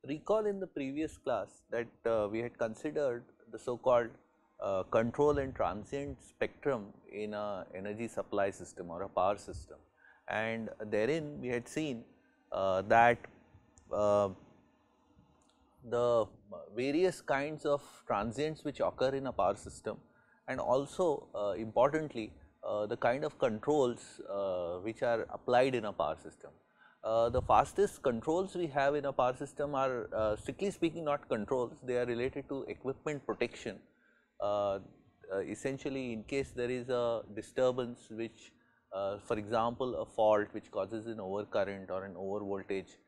recall in the previous class that we had considered the so called control and transient spectrum in a energy supply system or a power system, and therein we had seen that uh, the various kinds of transients which occur in a power system, and also importantly the kind of controls which are applied in a power system. The fastest controls we have in a power system are strictly speaking not controls, they are related to equipment protection. uh, Essentially, in case there is a disturbance which for example, a fault which causes an overcurrent or an over voltage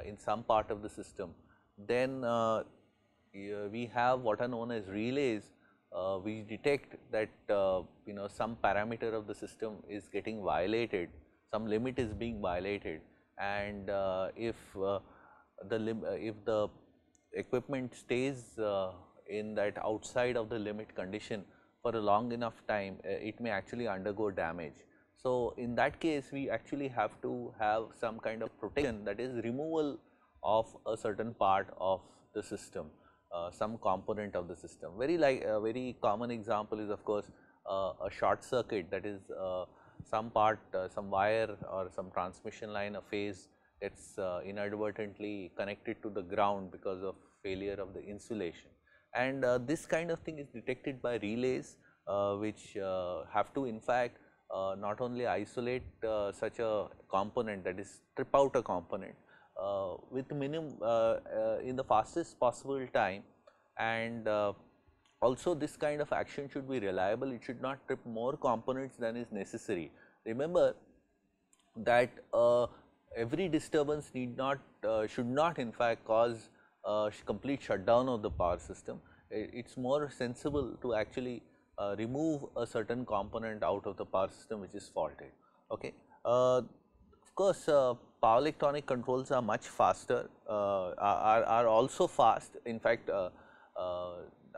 in some part of the system, then we have what are known as relays which detect that some parameter of the system is getting violated, some limit is being violated, and if the equipment stays in that outside of the limit condition for a long enough time, it may actually undergo damage. So, in that case we actually have to have some kind of protection, that is removal of a certain part of the system, some component of the system. Very common example is of course a short circuit, that is some part, some wire or some transmission line, a phase gets inadvertently connected to the ground because of failure of the insulation, and this kind of thing is detected by relays which have to in fact not only isolate such a component, that is strip out a component with minimum in the fastest possible time, and also this kind of action should be reliable, it should not trip more components than is necessary. Remember that every disturbance need not should not in fact cause complete shutdown of the power system. It is more sensible to actually remove a certain component out of the power system which is faulted. Okay. Of course, power electronic controls are much faster, are also fast. In fact,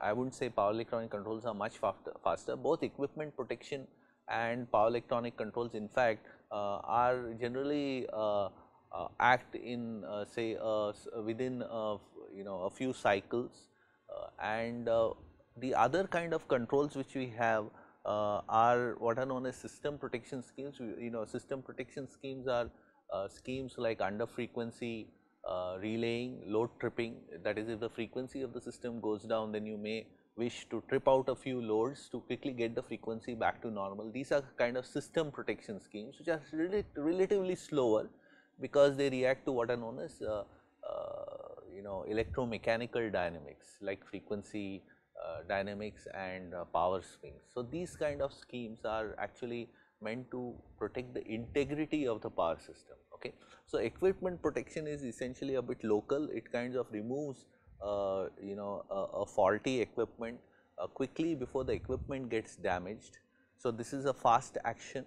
I would not say power electronic controls are much faster. Both equipment protection and power electronic controls in fact are generally act in say within a few cycles, and the other kind of controls which we have are what are known as system protection schemes. System protection schemes are schemes like under frequency relaying, load tripping, that is if the frequency of the system goes down, then you may wish to trip out a few loads to quickly get the frequency back to normal. These are kind of system protection schemes which are relatively slower because they react to what are known as electromechanical dynamics like frequency dynamics and power swings. So, these kind of schemes are actually meant to protect the integrity of the power system. Okay. So, equipment protection is essentially a bit local, it kind of removes a faulty equipment quickly before the equipment gets damaged. So, this is a fast action,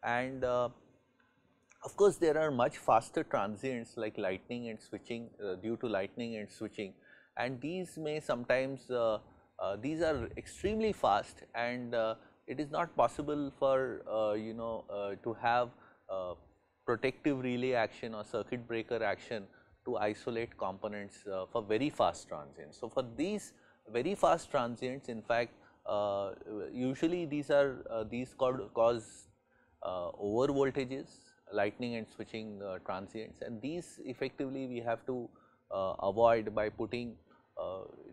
and of course, there are much faster transients like lightning and switching due to lightning and switching, and these may sometimes these are extremely fast, and it is not possible for to have protective relay action or circuit breaker action to isolate components for very fast transients. So, for these very fast transients in fact usually these are these cause over voltages, lightning and switching transients, and these effectively we have to avoid by putting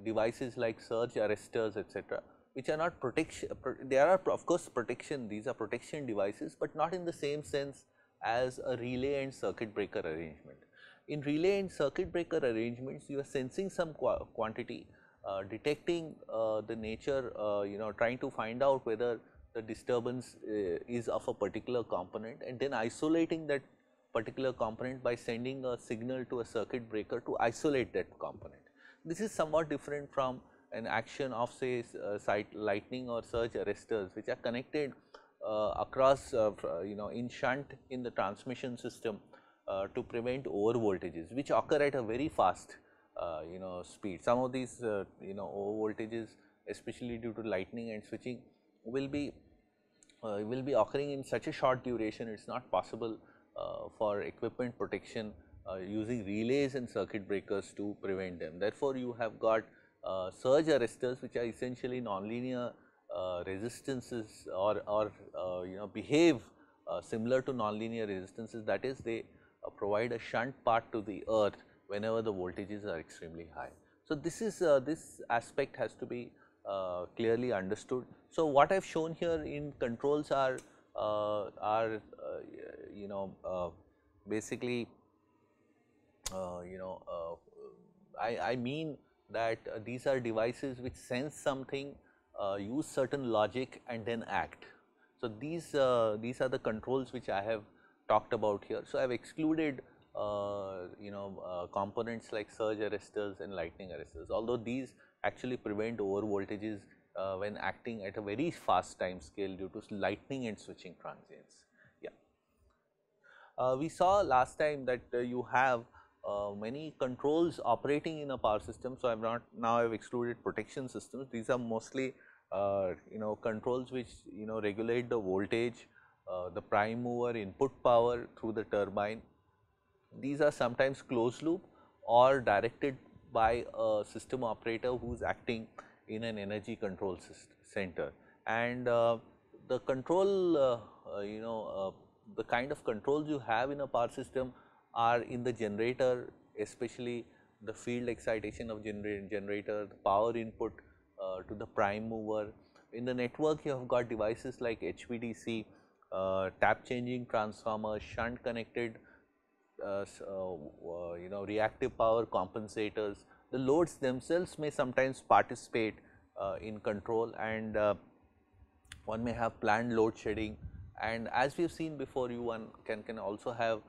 devices like surge arresters etc., which are not protection, there are of course protection, these are protection devices, but not in the same sense as a relay and circuit breaker arrangement. In relay and circuit breaker arrangements, you are sensing some quantity, detecting the nature, trying to find out whether the disturbance is of a particular component, and then isolating that particular component by sending a signal to a circuit breaker to isolate that component. This is somewhat different from an action of say lightning or surge arresters, which are connected across in shunt in the transmission system to prevent over voltages which occur at a very fast speed. Some of these over voltages, especially due to lightning and switching, will be occurring in such a short duration. It is not possible for equipment protection using relays and circuit breakers to prevent them. Therefore, you have got surge arresters, which are essentially nonlinear resistances, or behave similar to nonlinear resistances. That is, they provide a shunt path to the earth whenever the voltages are extremely high. So, this is this aspect has to be clearly understood. So, what I have shown here in controls are basically I mean that these are devices which sense something, use certain logic and then act. So, these are the controls which I have talked about here. So, I have excluded components like surge arresters and lightning arresters, although these actually prevent over voltages when acting at a very fast time scale due to lightning and switching transients. Yeah. We saw last time that you have many controls operating in a power system. So, I have not now I have excluded protection systems. These are mostly controls which regulate the voltage, the prime mover input power through the turbine. These are sometimes closed loop or directed by a system operator who is acting in an energy control center. And the control the kind of controls you have in a power system are in the generator, especially the field excitation of generator, the power input to the prime mover. In the network, you have got devices like HVDC, tap changing transformer, shunt connected reactive power compensators. The loads themselves may sometimes participate in control, and one may have planned load shedding. And as we have seen before, one can also have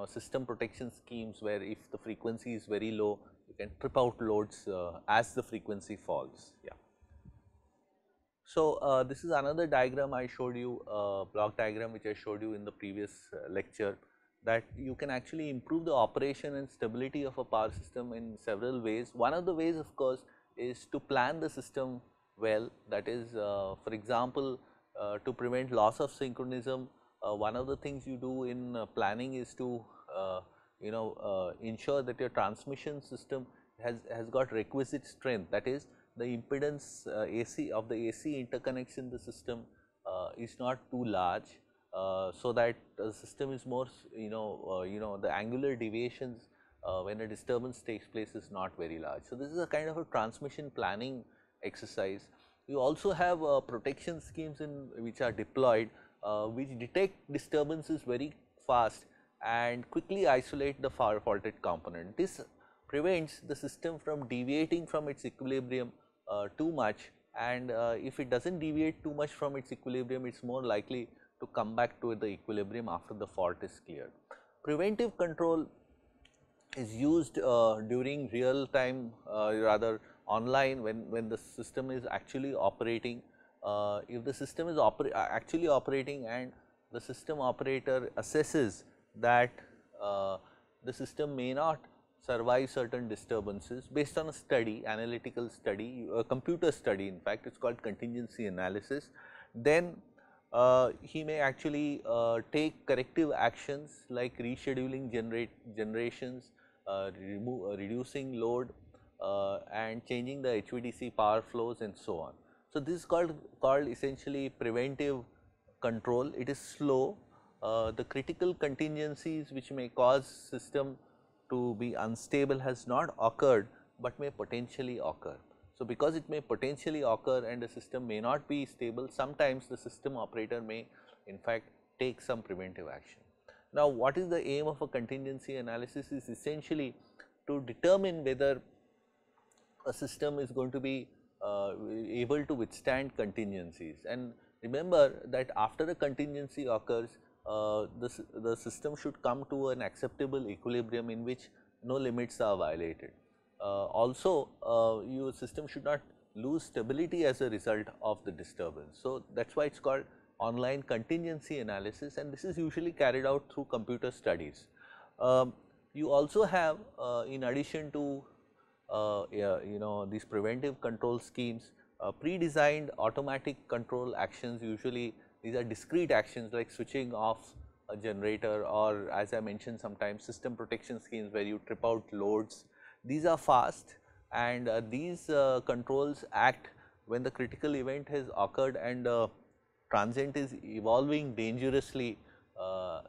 system protection schemes where if the frequency is very low, you can trip out loads as the frequency falls. Yeah. So, this is another diagram I showed you, block diagram which I showed you in the previous lecture, that you can actually improve the operation and stability of a power system in several ways. One of the ways, of course, is to plan the system well. That is, for example, to prevent loss of synchronism, one of the things you do in planning is to ensure that your transmission system has got requisite strength. That is, the impedance AC of the AC interconnects in the system is not too large, so that the system is more the angular deviations when a disturbance takes place is not very large. So, this is a kind of a transmission planning exercise. You also have protection schemes which are deployed, which detect disturbances very fast and quickly isolate the faulted component. This prevents the system from deviating from its equilibrium too much, and if it does not deviate too much from its equilibrium, it is more likely to come back to the equilibrium after the fault is cleared. Preventive control is used during real time, rather online, when the system is actually operating. If the system is actually operating and the system operator assesses that the system may not survive certain disturbances based on a study, analytical study, a computer study, in fact, it is called contingency analysis, then he may actually take corrective actions like rescheduling generations, reducing load, and changing the HVDC power flows and so on. So, this is called essentially preventive control. It is slow. The critical contingencies which may cause system to be unstable has not occurred, but may potentially occur. So, because it may potentially occur and the system may not be stable, sometimes the system operator may in fact take some preventive action. Now, what is the aim of a contingency analysis is essentially to determine whether a system is going to be able to withstand contingencies. And remember that after a contingency occurs, the system should come to an acceptable equilibrium in which no limits are violated. Also, your system should not lose stability as a result of the disturbance. So, that is why it is called online contingency analysis, and this is usually carried out through computer studies. You also have in addition to these preventive control schemes, pre-designed automatic control actions. Usually these are discrete actions like switching off a generator, or as I mentioned sometimes system protection schemes where you trip out loads. These are fast, and these controls act when the critical event has occurred and transient is evolving dangerously.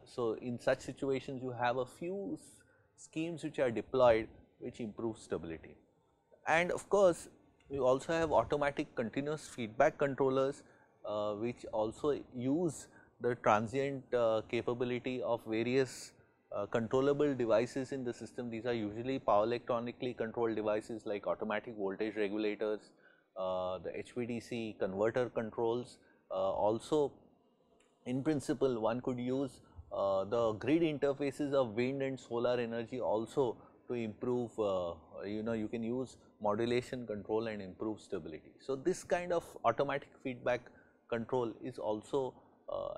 So, in such situations you have a few schemes which are deployed which improve stability. And of course, you also have automatic continuous feedback controllers which also use the transient capability of various controllable devices in the system. These are usually power electronically controlled devices like automatic voltage regulators, the HVDC converter controls. Also, in principle, one could use the grid interfaces of wind and solar energy also to improve, you can use modulation control and improve stability. So, this kind of automatic feedback control is also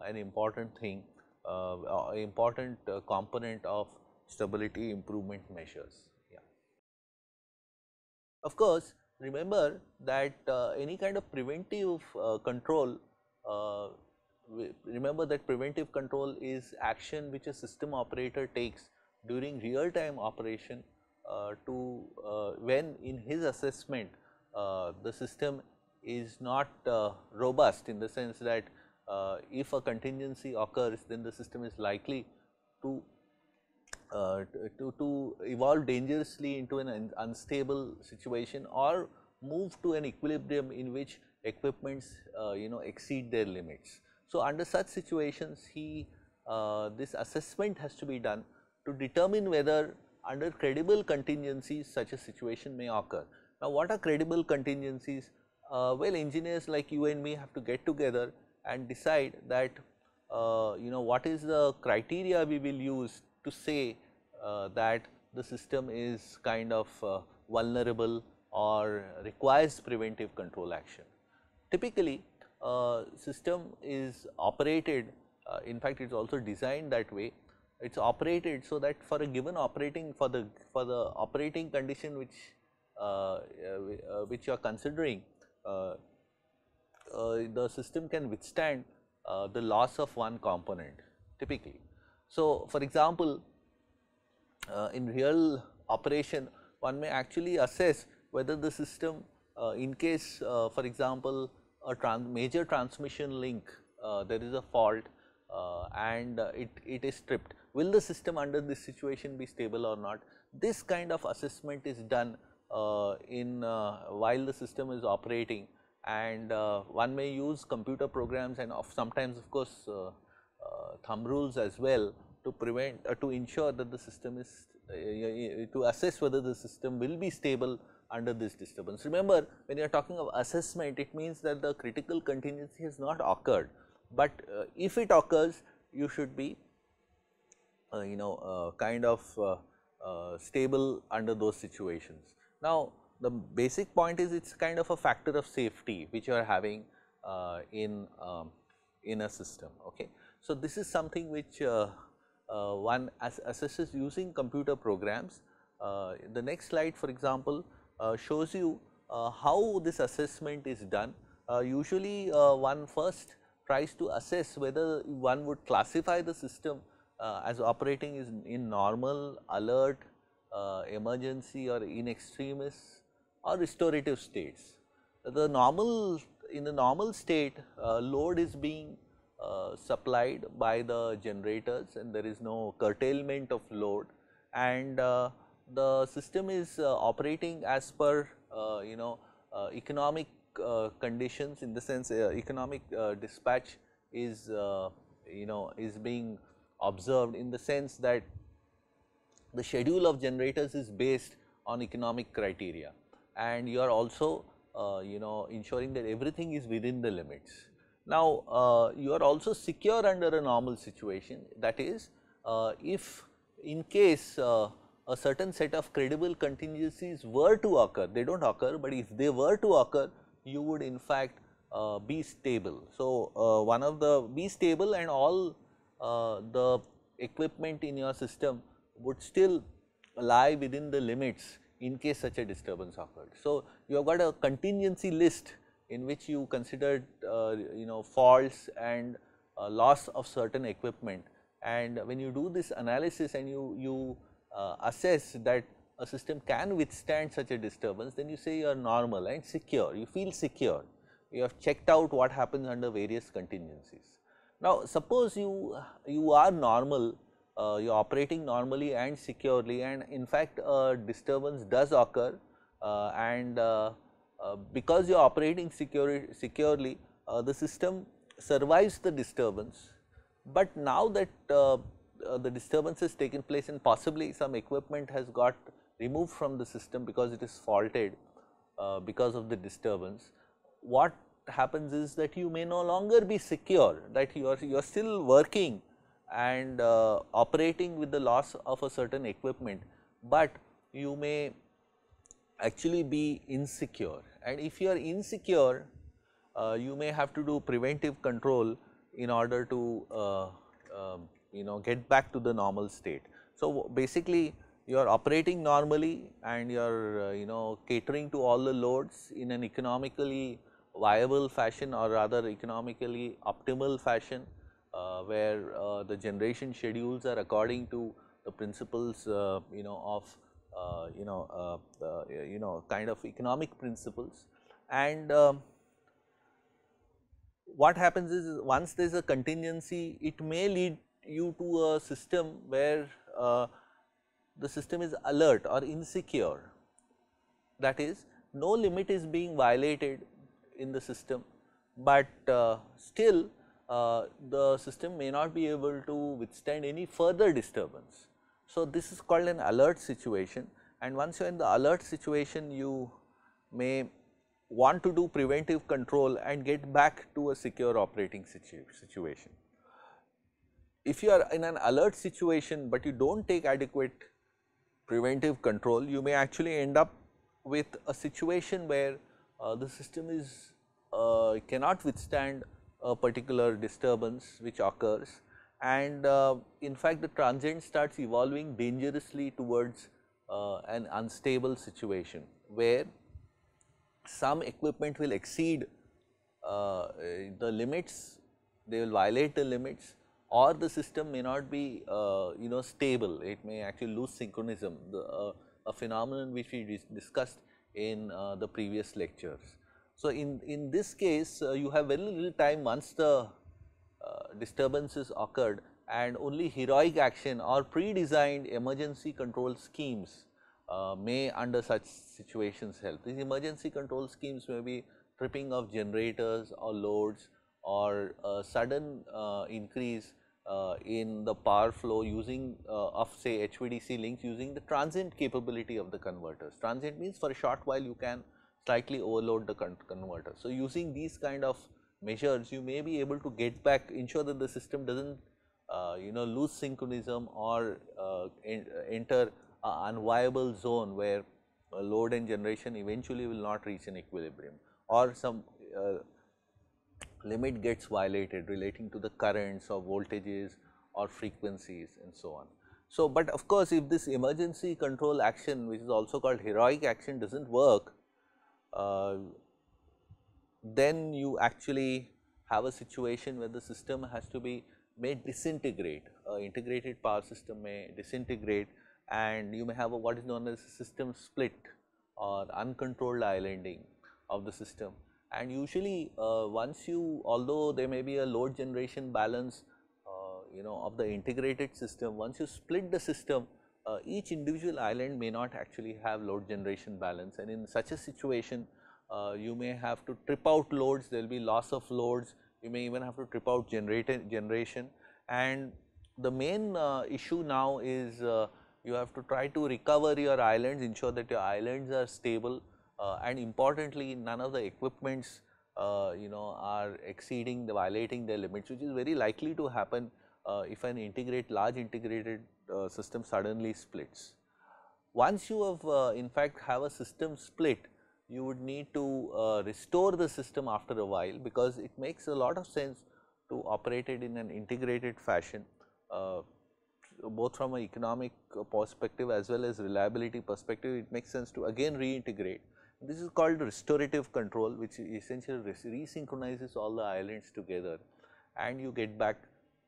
an important thing, important component of stability improvement measures. Yeah. Of course, remember that any kind of preventive control, remember that preventive control is action which a system operator takes during real time operation to when in his assessment the system is not robust, in the sense that if a contingency occurs, then the system is likely to evolve dangerously into an unstable situation or move to an equilibrium in which equipments exceed their limits. So, under such situations this assessment has to be done to determine whether under credible contingencies such a situation may occur. Now, what are credible contingencies? Well, engineers like you and me have to get together and decide that what is the criteria we will use to say that the system is kind of vulnerable or requires preventive control action. Typically, system is operated, in fact, it is also designed that way. It is operated so that for a given operating, for the operating condition which you are considering, the system can withstand the loss of one component typically. So, for example, in real operation, one may actually assess whether the system in case for example, a major transmission link there is a fault and it is tripped, will the system under this situation be stable or not? This kind of assessment is done while the system is operating, and one may use computer programs and sometimes of course thumb rules as well to prevent to ensure that the system is to assess whether the system will be stable under this disturbance. Remember, when you are talking of assessment, it means that the critical contingency has not occurred, but if it occurs, you should be kind of stable under those situations. Now, the basic point is it is kind of a factor of safety which you are having in a system. Okay. So, this is something which one assesses using computer programs. The next slide, for example, shows you how this assessment is done. Usually one first tries to assess whether one would classify the system as operating is in normal, alert, emergency or in extremis or restorative states. In the normal state, load is being supplied by the generators and there is no curtailment of load, and the system is operating as per economic conditions, in the sense economic dispatch is is being observed, in the sense that the schedule of generators is based on economic criteria, and you are also ensuring that everything is within the limits. Now, you are also secure under a normal situation, that is if in case a certain set of credible contingencies were to occur, they do not occur, but if they were to occur, you would in fact be stable. So, one of the be stable and all the equipment in your system would still lie within the limits in case such a disturbance occurred. So, you have got a contingency list in which you considered faults and loss of certain equipment, And when you do this analysis and you assess that a system can withstand such a disturbance, then you say you are normal and secure, you feel secure, you have checked out what happens under various contingencies. Now, suppose you are normal, you are operating normally and securely, and in fact a disturbance does occur, and because you are operating securely, the system survives the disturbance. But now that the disturbance has taken place and possibly some equipment has got removed from the system because it is faulted because of the disturbance, what happens is that you may no longer be secure, that you are still working and operating with the loss of a certain equipment, but you may actually be insecure. And if you are insecure, you may have to do preventive control in order to get back to the normal state. So, basically you are operating normally and you are catering to all the loads in an economically viable fashion, or rather economically optimal fashion, where the generation schedules are according to the principles of kind of economic principles. And what happens is, once there is a contingency, it may lead you to a system where the system is alert or insecure, that is, no limit is being violated in the system, but still the system may not be able to withstand any further disturbance. So, this is called an alert situation, and once you are in the alert situation, you may want to do preventive control and get back to a secure operating situation. If you are in an alert situation, but you do not take adequate preventive control, you may actually end up with a situation where the system is cannot withstand a particular disturbance which occurs, and in fact the transient starts evolving dangerously towards an unstable situation, where some equipment will exceed the limits, they will violate the limits, or the system may not be stable, it may actually lose synchronism, a phenomenon which we discussed in the previous lectures. So, in this case you have very little time once the disturbances occurred, and only heroic action or pre-designed emergency control schemes may under such situations help. These emergency control schemes may be tripping of generators or loads, or a sudden increase in the power flow using of say HVDC links using the transient capability of the converters. Transient means for a short while you can slightly overload the converter. So, using these kind of measures, you may be able to get back, ensure that the system does not lose synchronism or enter an unviable zone where load and generation eventually will not reach an equilibrium, or some limit gets violated relating to the currents or voltages or frequencies and so on. So, but of course, if this emergency control action, which is also called heroic action, does not work, then you actually have a situation where the system has to be may disintegrate, integrated power system may disintegrate, and you may have a what is known as system split or uncontrolled islanding of the system. And usually once you, although there may be a load generation balance of the integrated system, once you split the system, each individual island may not actually have load generation balance, and in such a situation you may have to trip out loads, there will be loss of loads, you may even have to trip out generation. And the main issue now is you have to try to recover your islands, ensure that your islands are stable, and importantly none of the equipments are exceeding the violating their limits, which is very likely to happen if an large integrated system suddenly splits. Once you have in fact have a system split, you would need to restore the system after a while, because it makes a lot of sense to operate it in an integrated fashion, both from an economic perspective as well as reliability perspective. It makes sense to again reintegrate. This is called restorative control, which resynchronizes all the islands together, and you get back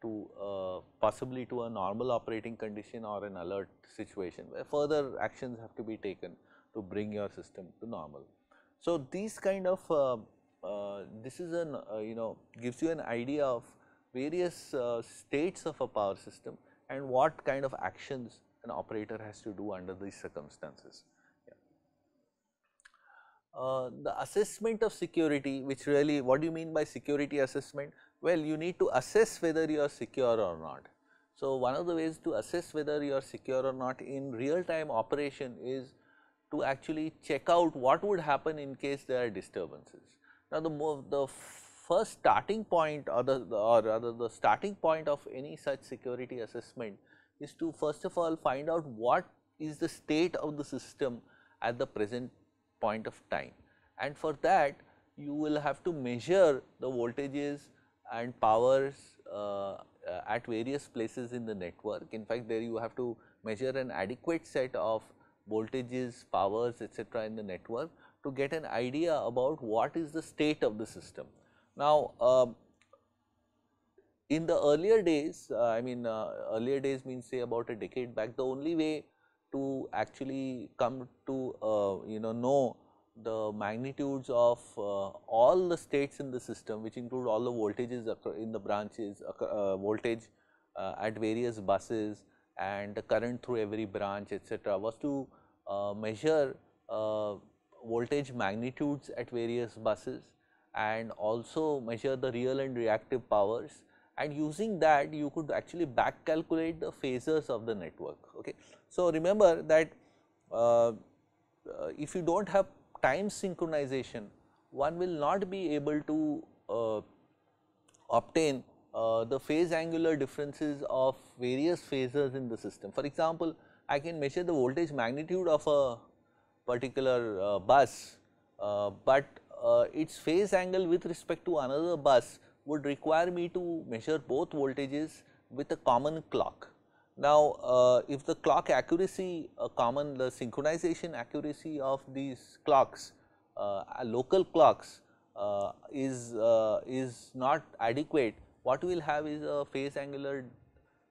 to possibly to a normal operating condition or an alert situation where further actions have to be taken to bring your system to normal. So, these kind of this is an gives you an idea of various states of a power system and what kind of actions an operator has to do under these circumstances. The assessment of security, which really, what do you mean by security assessment? Well, you need to assess whether you are secure or not. So, one of the ways to assess whether you are secure or not in real time operation is to actually check out what would happen in case there are disturbances. Now, the first starting point or rather the starting point of any such security assessment is to first of all find out what is the state of the system at the present point of time, and for that you will have to measure the voltages and powers at various places in the network. In fact, there you have to measure an adequate set of voltages, powers, etc., in the network to get an idea about what is the state of the system. Now, in the earlier days, earlier days means say about a decade back, the only way to actually come to know the magnitudes of all the states in the system, which include all the voltages in the branches, voltage at various buses and the current through every branch, etc., was to measure voltage magnitudes at various buses and also measure the real and reactive powers, and using that you could actually back calculate the phasors of the network. Okay. So, remember that if you do not have time synchronization, one will not be able to obtain the phase angular differences of various phasors in the system. For example, I can measure the voltage magnitude of a particular bus, but its phase angle with respect to another bus would require me to measure both voltages with a common clock. Now, if the clock accuracy the synchronization accuracy of these clocks, local clocks is not adequate, what we will have is a phase angular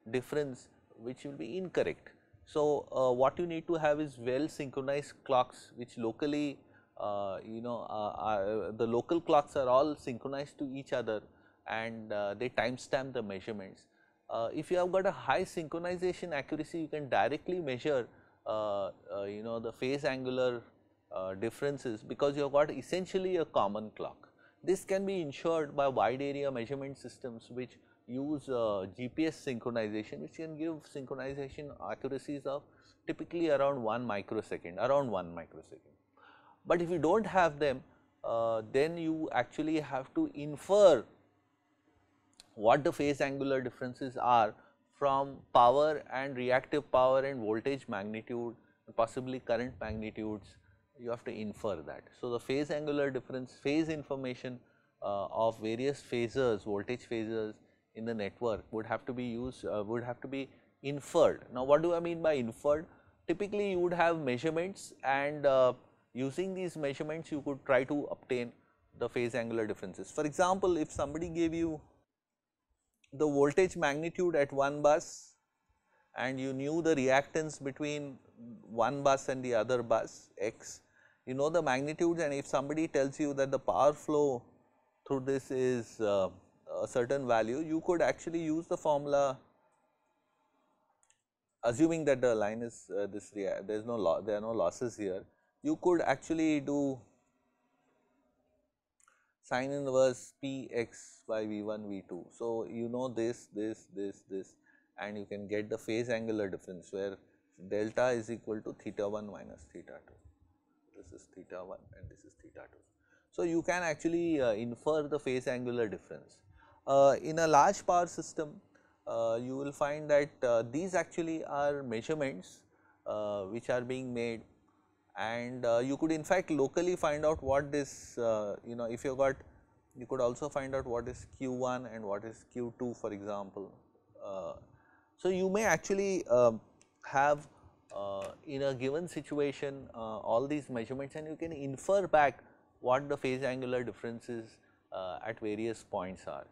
difference which will be incorrect. So, what you need to have is well synchronized clocks which locally the local clocks are all synchronized to each other and they timestamp the measurements. If you have got a high synchronization accuracy, you can directly measure the phase angular differences because you have got essentially a common clock. This can be ensured by wide area measurement systems which use GPS synchronization, which can give synchronization accuracies of typically around 1 microsecond, But if you do not have them, then you actually have to infer what the phase angular differences are from power and reactive power and voltage magnitude, possibly current magnitudes, you have to infer that. So, the phase angular difference, phase information of various phasors, voltage phasors in the network would have to be used, would have to be inferred. Now, what do I mean by inferred? Typically, you would have measurements and using these measurements you could try to obtain the phase angular differences. For example, if somebody gave you the voltage magnitude at one bus and you knew the reactance between one bus and the other bus x, you know the magnitudes, and if somebody tells you that the power flow through this is a certain value, you could actually use the formula, assuming that the line is there is no there are no losses here, you could actually do sin inverse P x by V1 V2. So, you know this and you can get the phase angular difference where delta is equal to theta 1 minus theta 2. This is theta 1 and this is theta 2. So, you can actually infer the phase angular difference. In a large power system, you will find that these actually are measurements which are being made, and you could in fact locally find out what this if you got, you could also find out what is Q1 and what is Q2, for example. So, you may actually have in a given situation all these measurements, and you can infer back what the phase angular differences at various points are.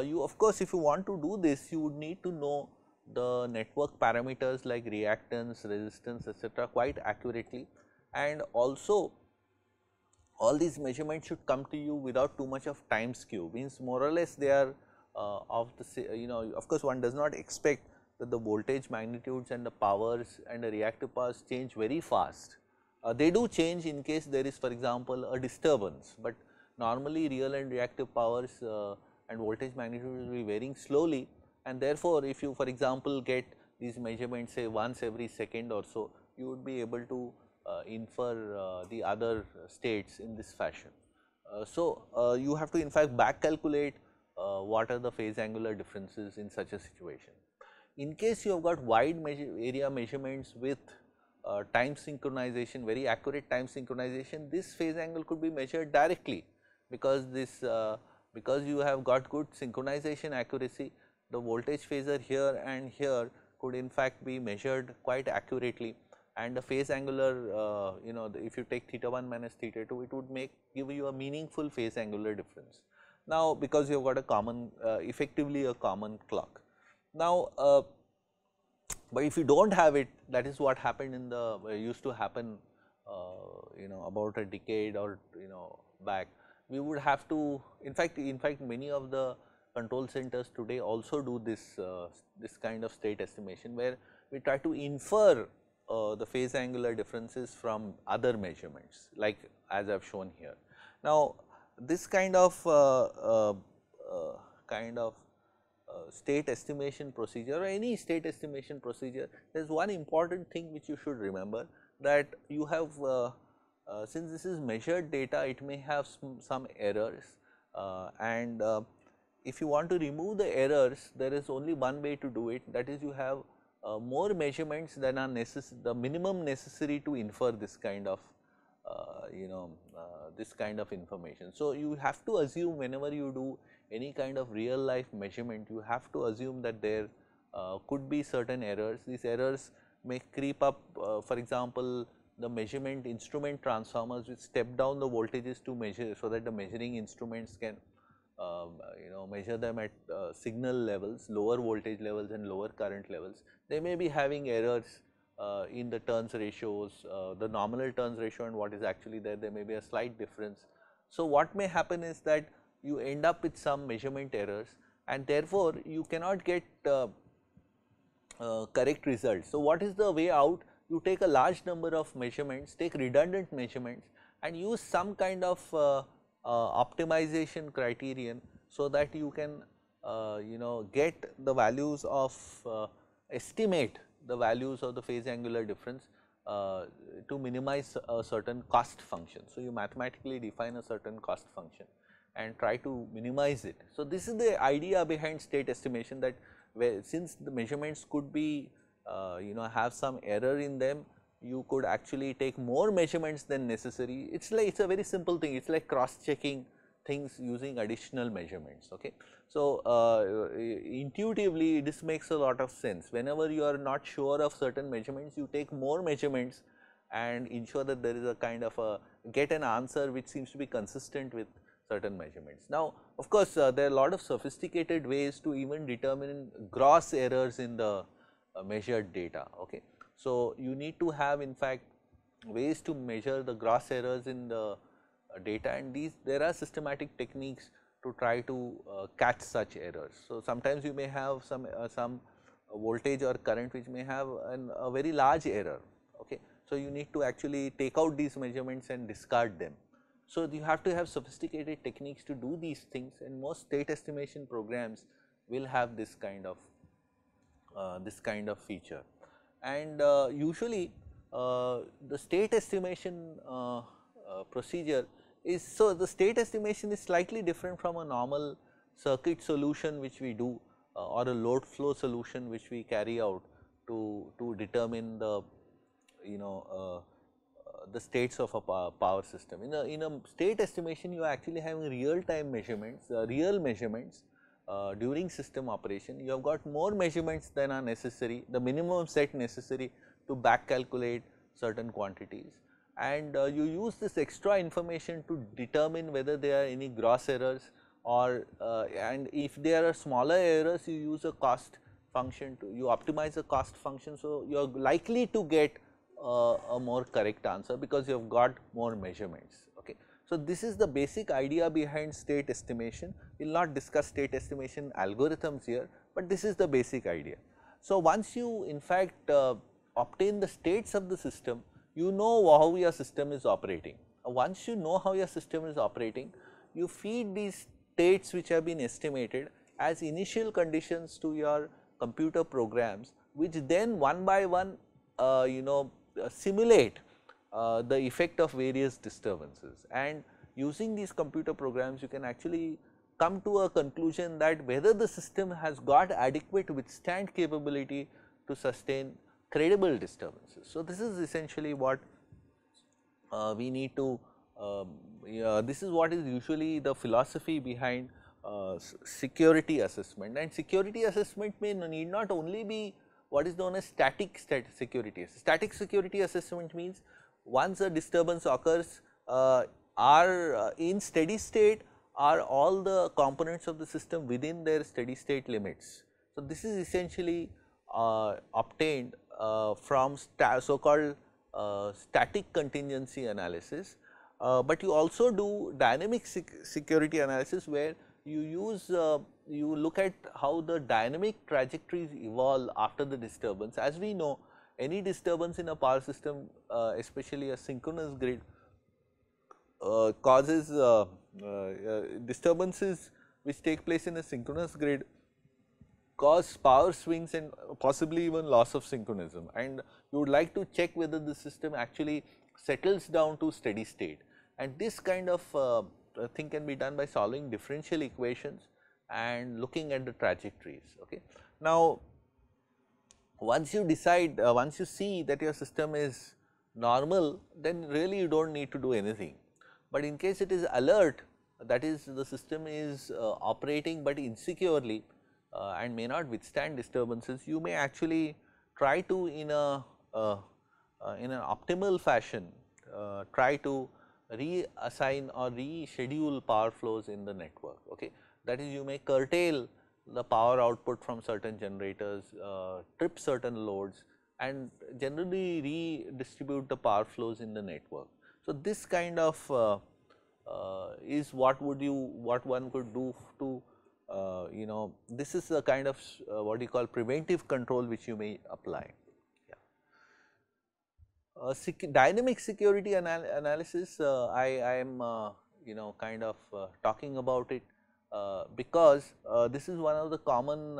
You of course, if you want to do this, you would need to know the network parameters like reactance, resistance, etc., quite accurately, and also all these measurements should come to you without too much of time skew, means more or less they are of the of course, one does not expect that the voltage magnitudes and the powers and the reactive powers change very fast. They do change in case there is, for example, a disturbance, but normally real and reactive powers and voltage magnitude will be varying slowly, and therefore, if you, for example, get these measurements say once every second or so, you would be able to infer the other states in this fashion. You have to in fact back calculate what are the phase angular differences in such a situation. In case you have got wide area measurements with time synchronization, very accurate time synchronization, this phase angle could be measured directly, because this because you have got good synchronization accuracy, the voltage phasor here and here could in fact be measured quite accurately, and the phase angular if you take theta 1 minus theta 2, it would give you a meaningful phase angular difference. Now, because you have got a common effectively a common clock. Now, but if you do not have it, that is what happened in the used to happen about a decade or back. We would have to, in fact many of the control centers today also do this this kind of state estimation, where we try to infer the phase angular differences from other measurements, like as I have shown here. Now, this kind of state estimation procedure or any state estimation procedure, there is one important thing which you should remember, that you have since this is measured data, it may have some errors, and if you want to remove the errors, there is only one way to do it, that is you have more measurements than are the minimum necessary to infer this kind of this kind of information. So, you have to assume whenever you do any kind of real life measurement, you have to assume that there could be certain errors. These errors may creep up, for example, the measurement instrument transformers which step down the voltages to measure, so that the measuring instruments can measure them at signal levels, lower voltage levels and lower current levels. They may be having errors in the turns ratios, the nominal turns ratio and what is actually there may be a slight difference. So, what may happen is that you end up with some measurement errors, and therefore, you cannot get correct results. So, what is the way out? You take a large number of measurements, take redundant measurements and use some kind of optimization criterion, so that you can get the values of estimate the values of the phase angular difference to minimize a certain cost function. So, you mathematically define a certain cost function and try to minimize it. So, this is the idea behind state estimation, that since the measurements could be have some error in them, you could actually take more measurements than necessary. It's a very simple thing, it's like cross checking things using additional measurements. Okay. So, intuitively this makes a lot of sense. Whenever you are not sure of certain measurements, you take more measurements and ensure that there is a kind of get an answer which seems to be consistent with certain measurements. Now, of course, there are a lot of sophisticated ways to even determine gross errors in the measured data. Okay. So, you need to have in fact ways to measure the gross errors in the data, and there are systematic techniques to try to catch such errors. So, sometimes you may have some voltage or current which may have a very large error. Okay. So, you need to actually take out these measurements and discard them. So, you have to have sophisticated techniques to do these things, and most state estimation programs will have this kind of feature. And usually the state estimation procedure is, so the state estimation is slightly different from a normal circuit solution which we do or a load flow solution which we carry out to determine the the states of a power system. In a state estimation, you are actually having real time measurements, real measurements during system operation. You have got more measurements than are necessary, the minimum set necessary to back calculate certain quantities, and you use this extra information to determine whether there are any gross errors, or and if there are smaller errors, you use a cost function to, you optimize the cost function. So, you are likely to get a more correct answer because you have got more measurements. Okay. So, this is the basic idea behind state estimation. We will not discuss state estimation algorithms here, but this is the basic idea. So, once you in fact obtain the states of the system, you know how your system is operating. Once you know how your system is operating, you feed these states which have been estimated as initial conditions to your computer programs, which then one by one simulate the effect of various disturbances. And using these computer programs, you can actually come to a conclusion that whether the system has got adequate withstand capability to sustain credible disturbances. So, this is essentially what we need to, this is what is usually the philosophy behind security assessment. And security assessment need not only be what is known as static security. Static security assessment means once a disturbance occurs, are in steady state, are all the components of the system within their steady state limits. So, this is essentially obtained from so called static contingency analysis, but you also do dynamic security analysis, where you use you look at how the dynamic trajectories evolve after the disturbance. As we know, any disturbance in a power system, especially a synchronous grid, causes disturbances which take place in a synchronous grid cause power swings and possibly even loss of synchronism, and you would like to check whether the system actually settles down to steady state. And this kind of thing can be done by solving differential equations and looking at the trajectories. Okay. Now, once you decide, once you see that your system is normal, then really you do not need to do anything. But in case it is alert, that is, the system is operating but insecurely and may not withstand disturbances, you may actually try to in an optimal fashion try to reassign or reschedule power flows in the network. Okay. That is, you may curtail the power output from certain generators, trip certain loads, and generally redistribute the power flows in the network. So, this kind of is what one could do to this is a kind of what you call preventive control which you may apply. Dynamic security analysis, I am kind of talking about it because this is one of the common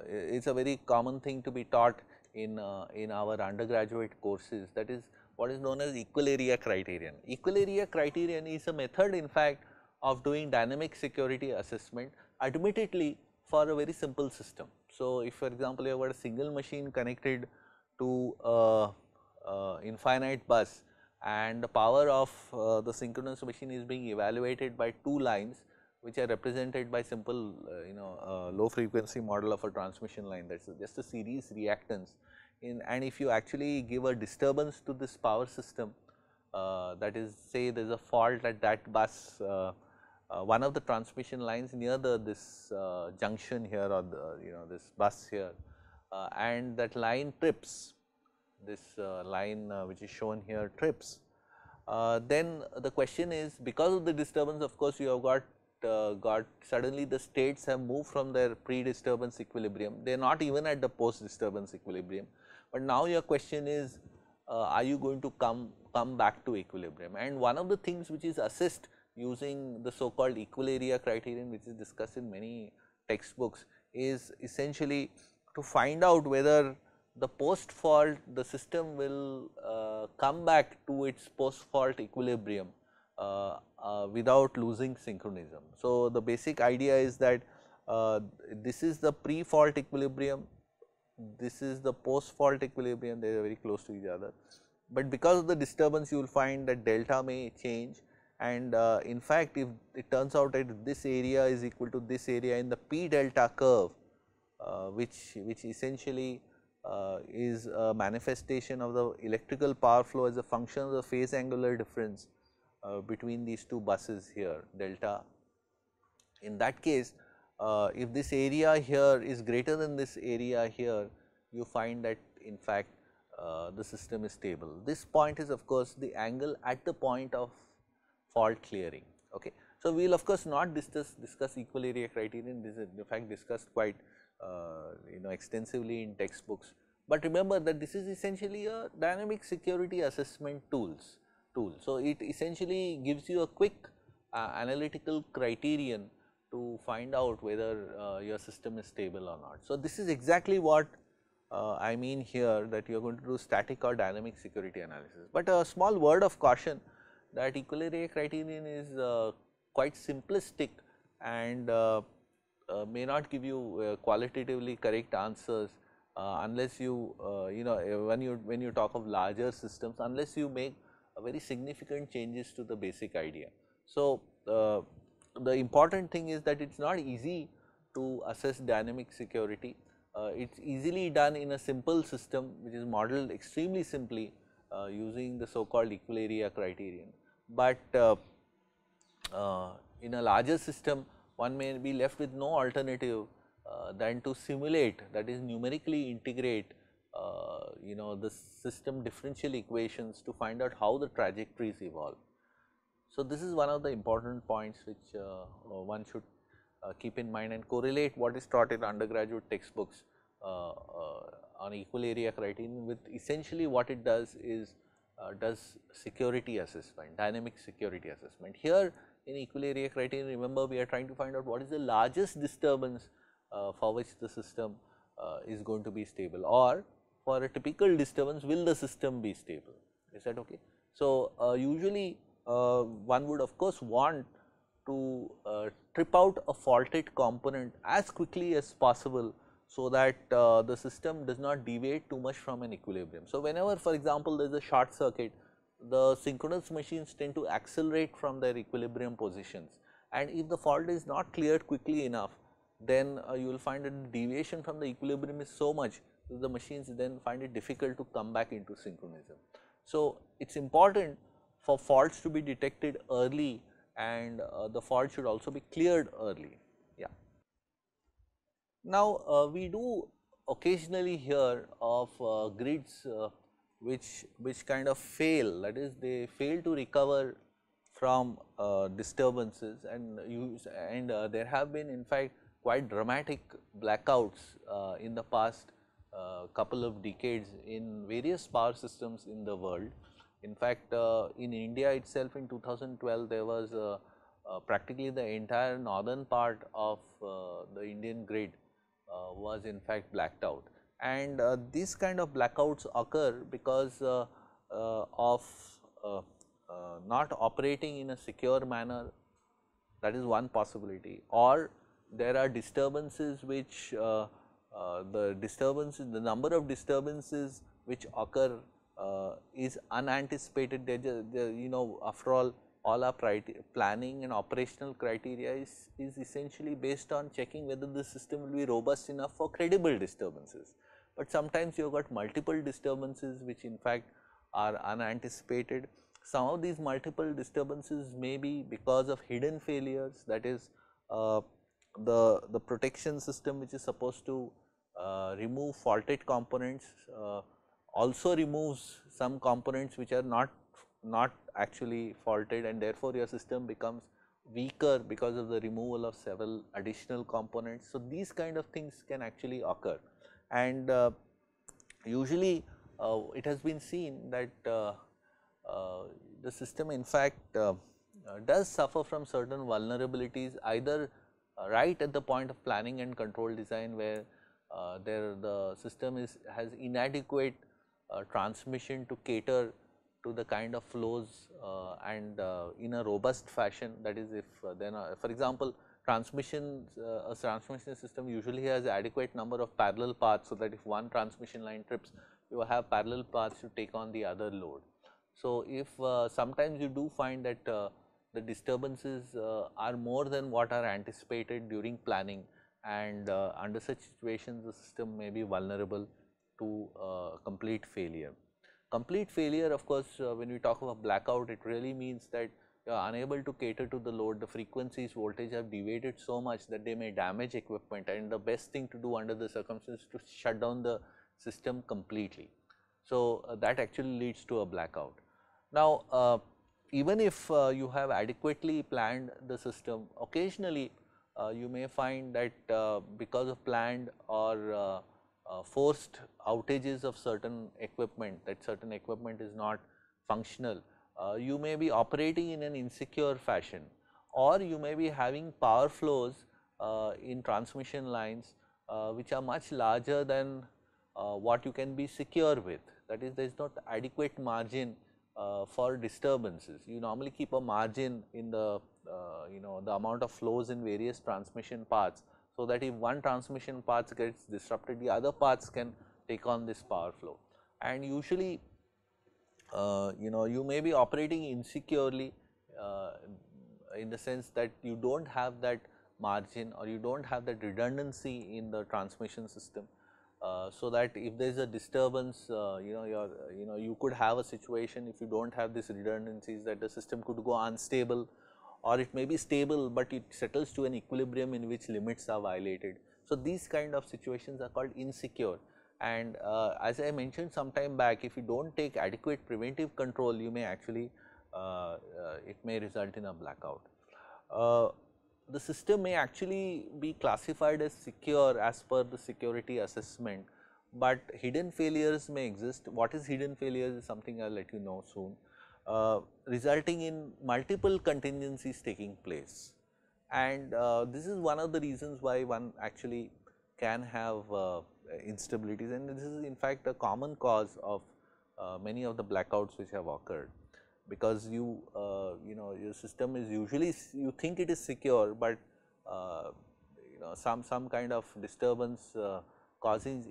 it's a very common thing to be taught in our undergraduate courses, that is what is known as equal-area criterion. Equal-area criterion is a method in fact of doing dynamic security assessment, admittedly for a very simple system. So, if for example, you have got a single machine connected to infinite bus, and the power of the synchronous machine is being evaluated by two lines which are represented by simple low frequency model of a transmission line, that is just a series reactance. And if you actually give a disturbance to this power system, that is, say there is a fault at that bus, one of the transmission lines near this junction here, or this bus here, and that line trips, this line which is shown here trips, then the question is, because of the disturbance, of course, you have got suddenly the states have moved from their pre-disturbance equilibrium, they are not even at the post-disturbance equilibrium, but now your question is, are you going to come back to equilibrium? And one of the things which is assessed using the so called equal-area criterion, which is discussed in many textbooks, is essentially to find out whether the post fault the system will come back to its post fault equilibrium without losing synchronism. So, the basic idea is that this is the pre fault equilibrium, this is the post fault equilibrium, they are very close to each other, but because of the disturbance you will find that delta may change, and in fact, if it turns out that this area is equal to this area in the P delta curve, which essentially is a manifestation of the electrical power flow as a function of the phase angular difference between these two buses here delta. In that case, if this area here is greater than this area here, you find that in fact the system is stable. This point is of course the angle at the point of fault clearing. Okay. So, we will of course not discuss equal area criterion. This is in fact discussed quite extensively in textbooks, but remember that this is essentially a dynamic security assessment tool. So, it essentially gives you a quick analytical criterion to find out whether your system is stable or not. So, this is exactly what I mean here, that you are going to do static or dynamic security analysis. But a small word of caution, that equal area criterion is quite simplistic and may not give you qualitatively correct answers unless you when you talk of larger systems, unless you make very significant changes to the basic idea. So, the important thing is that it is not easy to assess dynamic security. It is easily done in a simple system which is modeled extremely simply using the so called equal area criterion. But in a larger system, one may be left with no alternative than to simulate, that is numerically integrate the system differential equations to find out how the trajectories evolve. So, this is one of the important points which one should keep in mind and correlate what is taught in undergraduate textbooks on equal area criterion with essentially what it does is does security assessment, dynamic security assessment. Here in equal area criterion, remember we are trying to find out what is the largest disturbance for which the system is going to be stable, or for a typical disturbance will the system be stable, is that okay. So, usually one would of course want to trip out a faulted component as quickly as possible, so that the system does not deviate too much from an equilibrium. So, whenever for example, there is a short circuit, the synchronous machines tend to accelerate from their equilibrium positions, and if the fault is not cleared quickly enough, then you will find that the deviation from the equilibrium is so much that the machines then find it difficult to come back into synchronism. So, it is important for faults to be detected early, and the fault should also be cleared early. Yeah. Now, we do occasionally hear of grids which kind of fail, that is they fail to recover from disturbances, and there have been in fact quite dramatic blackouts in the past couple of decades in various power systems in the world. In fact, in India itself in 2012 there was practically the entire northern part of the Indian grid was in fact blacked out, and these kind of blackouts occur because of not operating in a secure manner. That is one possibility, or there are disturbances which the number of disturbances which occur is unanticipated. After all our planning and operational criteria is essentially based on checking whether the system will be robust enough for credible disturbances. But sometimes you have got multiple disturbances which in fact are unanticipated. Some of these multiple disturbances may be because of hidden failures, that is the protection system which is supposed to remove faulted components also removes some components which are not actually faulted, and therefore, your system becomes weaker because of the removal of several additional components. So, these kind of things can actually occur, and usually it has been seen that the system in fact does suffer from certain vulnerabilities, either right at the point of planning and control design, where the system has inadequate transmission to cater to the kind of flows and in a robust fashion. That is, if then for example, a transmission system usually has adequate number of parallel paths, so that if one transmission line trips, you have parallel paths to take on the other load. So, if sometimes you do find that the disturbances are more than what are anticipated during planning, and under such situations the system may be vulnerable to complete failure. Complete failure, of course, when we talk about blackout, it really means that you are unable to cater to the load, the frequencies, voltage have deviated so much that they may damage equipment, and the best thing to do under the circumstances is to shut down the system completely. So, that actually leads to a blackout. Now, even if you have adequately planned the system, occasionally you may find that because of planned or forced outages of certain equipment, that certain equipment is not functional, you may be operating in an insecure fashion, or you may be having power flows in transmission lines which are much larger than what you can be secure with. That is, there is not adequate margin for disturbances. You normally keep a margin in the the amount of flows in various transmission paths, so that if one transmission path gets disrupted, the other paths can take on this power flow. And usually you may be operating insecurely in the sense that you do not have that margin, or you do not have that redundancy in the transmission system. So that if there is a disturbance, you could have a situation, if you do not have these redundancies, that the system could go unstable, or it may be stable, but it settles to an equilibrium in which limits are violated. So, these kind of situations are called insecure, and as I mentioned some time back, if you do not take adequate preventive control, you may actually it may result in a blackout. The system may actually be classified as secure as per the security assessment, but hidden failures may exist. What is hidden failures is something I will let you know soon, resulting in multiple contingencies taking place. And this is one of the reasons why one actually can have instabilities, and this is in fact a common cause of many of the blackouts which have occurred, because your system is usually, you think it is secure, but some kind of disturbance causes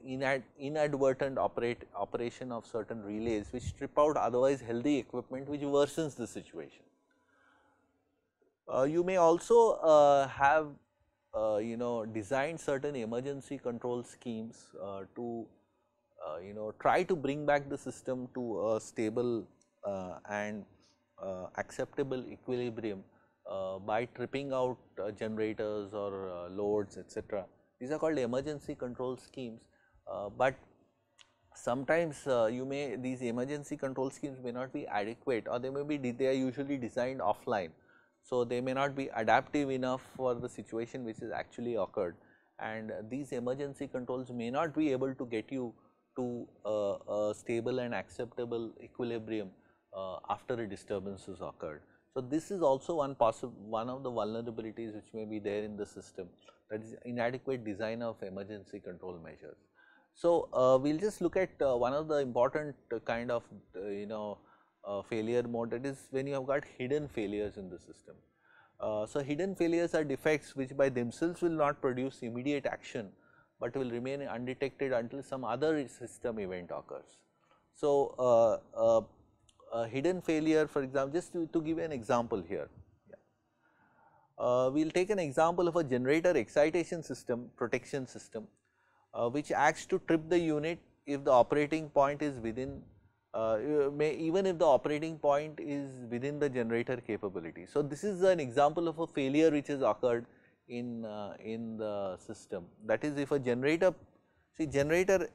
inadvertent operation of certain relays, which strip out otherwise healthy equipment, which worsens the situation. You may also have designed certain emergency control schemes to try to bring back the system to a stable and acceptable equilibrium by tripping out generators or loads, etc. These are called emergency control schemes, but sometimes these emergency control schemes may not be adequate, or they are usually designed offline. So, they may not be adaptive enough for the situation which is actually occurred, and these emergency controls may not be able to get you to a stable and acceptable equilibrium after a disturbance has occurred. So, this is also one of the vulnerabilities which may be there in the system, that is inadequate design of emergency control measures. So, we will just look at one of the important kind of failure mode, that is when you have got hidden failures in the system. So, hidden failures are defects which by themselves will not produce immediate action, but will remain undetected until some other system event occurs. So, a hidden failure, for example, just to give an example here, we will take an example of a generator excitation system, protection system, which acts to trip the unit if the operating point is within, even if the operating point is within the generator capability. So, this is an example of a failure which has occurred in the system. That is, if a generator, generator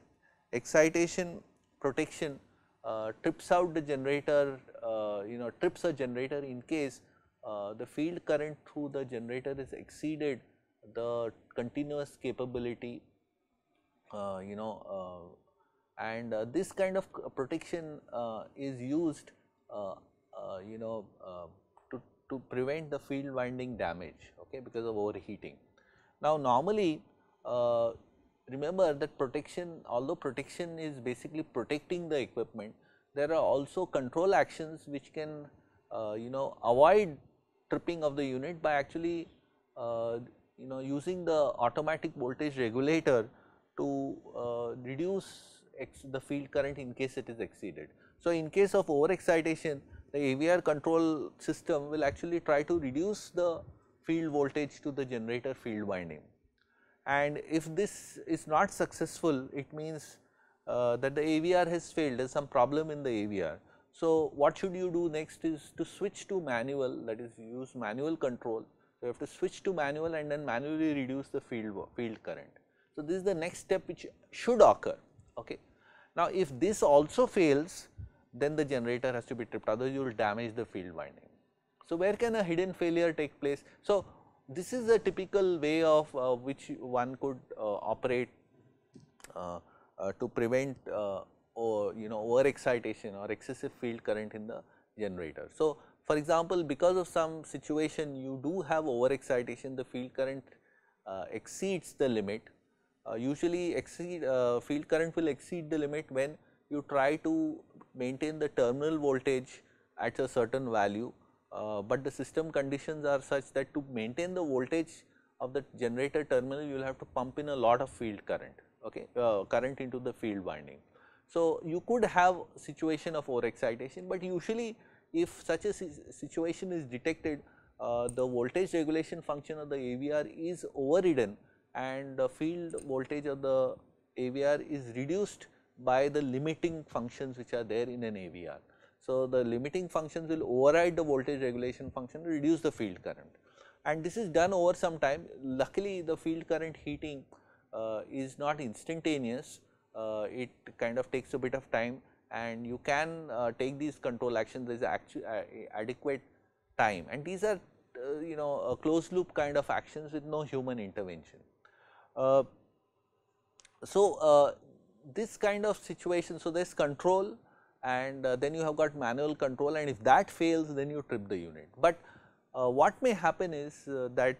excitation protection trips out the generator, trips a generator in case the field current through the generator is exceeded the continuous capability, and this kind of protection is used to prevent the field winding damage, okay, because of overheating. Now, normally remember that protection, although protection is basically protecting the equipment, there are also control actions which can avoid tripping of the unit by actually using the automatic voltage regulator to reduce the field current in case it is exceeded. So, in case of overexcitation, the AVR control system will actually try to reduce the field voltage to the generator field winding, and if this is not successful, it means that the AVR has failed, there is some problem in the AVR. So, what should you do next is to switch to manual, that is use manual control. So, you have to switch to manual and then manually reduce the field current. So, this is the next step which should occur. Okay. Now, if this also fails, then the generator has to be tripped, otherwise you will damage the field winding. So, where can a hidden failure take place? So, this is a typical way of which one could operate to prevent or over excitation or excessive field current in the generator. So, for example, because of some situation you do have over excitation, the field current exceeds the limit. Usually field current will exceed the limit when you try to maintain the terminal voltage at a certain value, but the system conditions are such that to maintain the voltage of the generator terminal you will have to pump in a lot of field current, okay, current into the field winding. So, you could have situation of over excitation, but usually if such a situation is detected, the voltage regulation function of the AVR is overridden and the field voltage of the AVR is reduced by the limiting functions which are there in an AVR. So, the limiting functions will override the voltage regulation function to reduce the field current, and this is done over some time. Luckily, the field current heating is not instantaneous, it kind of takes a bit of time, and you can take these control actions. There is actually adequate time, and these are a closed loop kind of actions with no human intervention. This kind of situation, so there is control and then you have got manual control, and if that fails then you trip the unit. But what may happen is that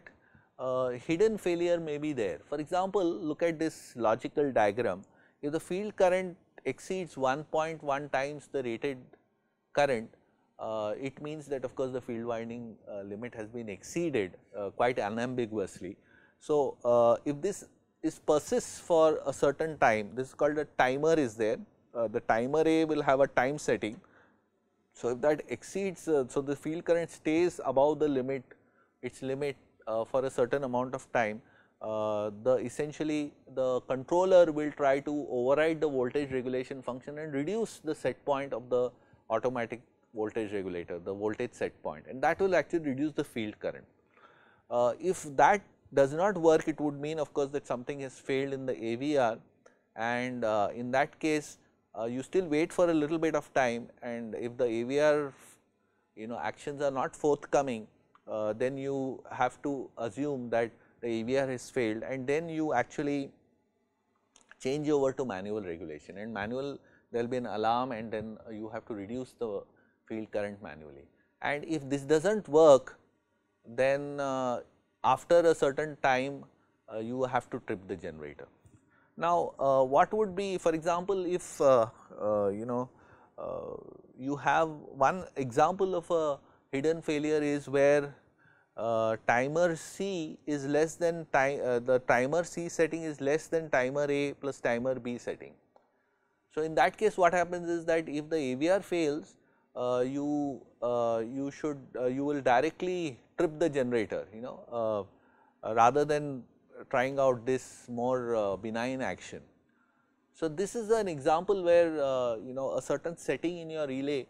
hidden failure may be there. For example, look at this logical diagram. If the field current exceeds 1.1 times the rated current, it means that of course the field winding limit has been exceeded quite unambiguously. So, if this persists for a certain time, this is called a timer is there. The timer A will have a time setting. So, if that exceeds, so the field current stays above the limit, its limit for a certain amount of time, essentially the controller will try to override the voltage regulation function and reduce the set point of the automatic voltage regulator, the voltage set point, and that will actually reduce the field current. If that does not work, it would mean of course that something has failed in the AVR, and in that case you still wait for a little bit of time, and if the AVR actions are not forthcoming, then you have to assume that the AVR has failed, and then you actually change over to manual regulation, and manual there will be an alarm, and then you have to reduce the field current manually. And if this does not work, then after a certain time you have to trip the generator. Now, what would be, for example, if you have one example of a hidden failure is where timer C is less than the timer C setting is less than timer A plus timer B setting. So, in that case what happens is that if the AVR fails, you will directly trip the generator, rather than trying out this more benign action. So, this is an example where a certain setting in your relay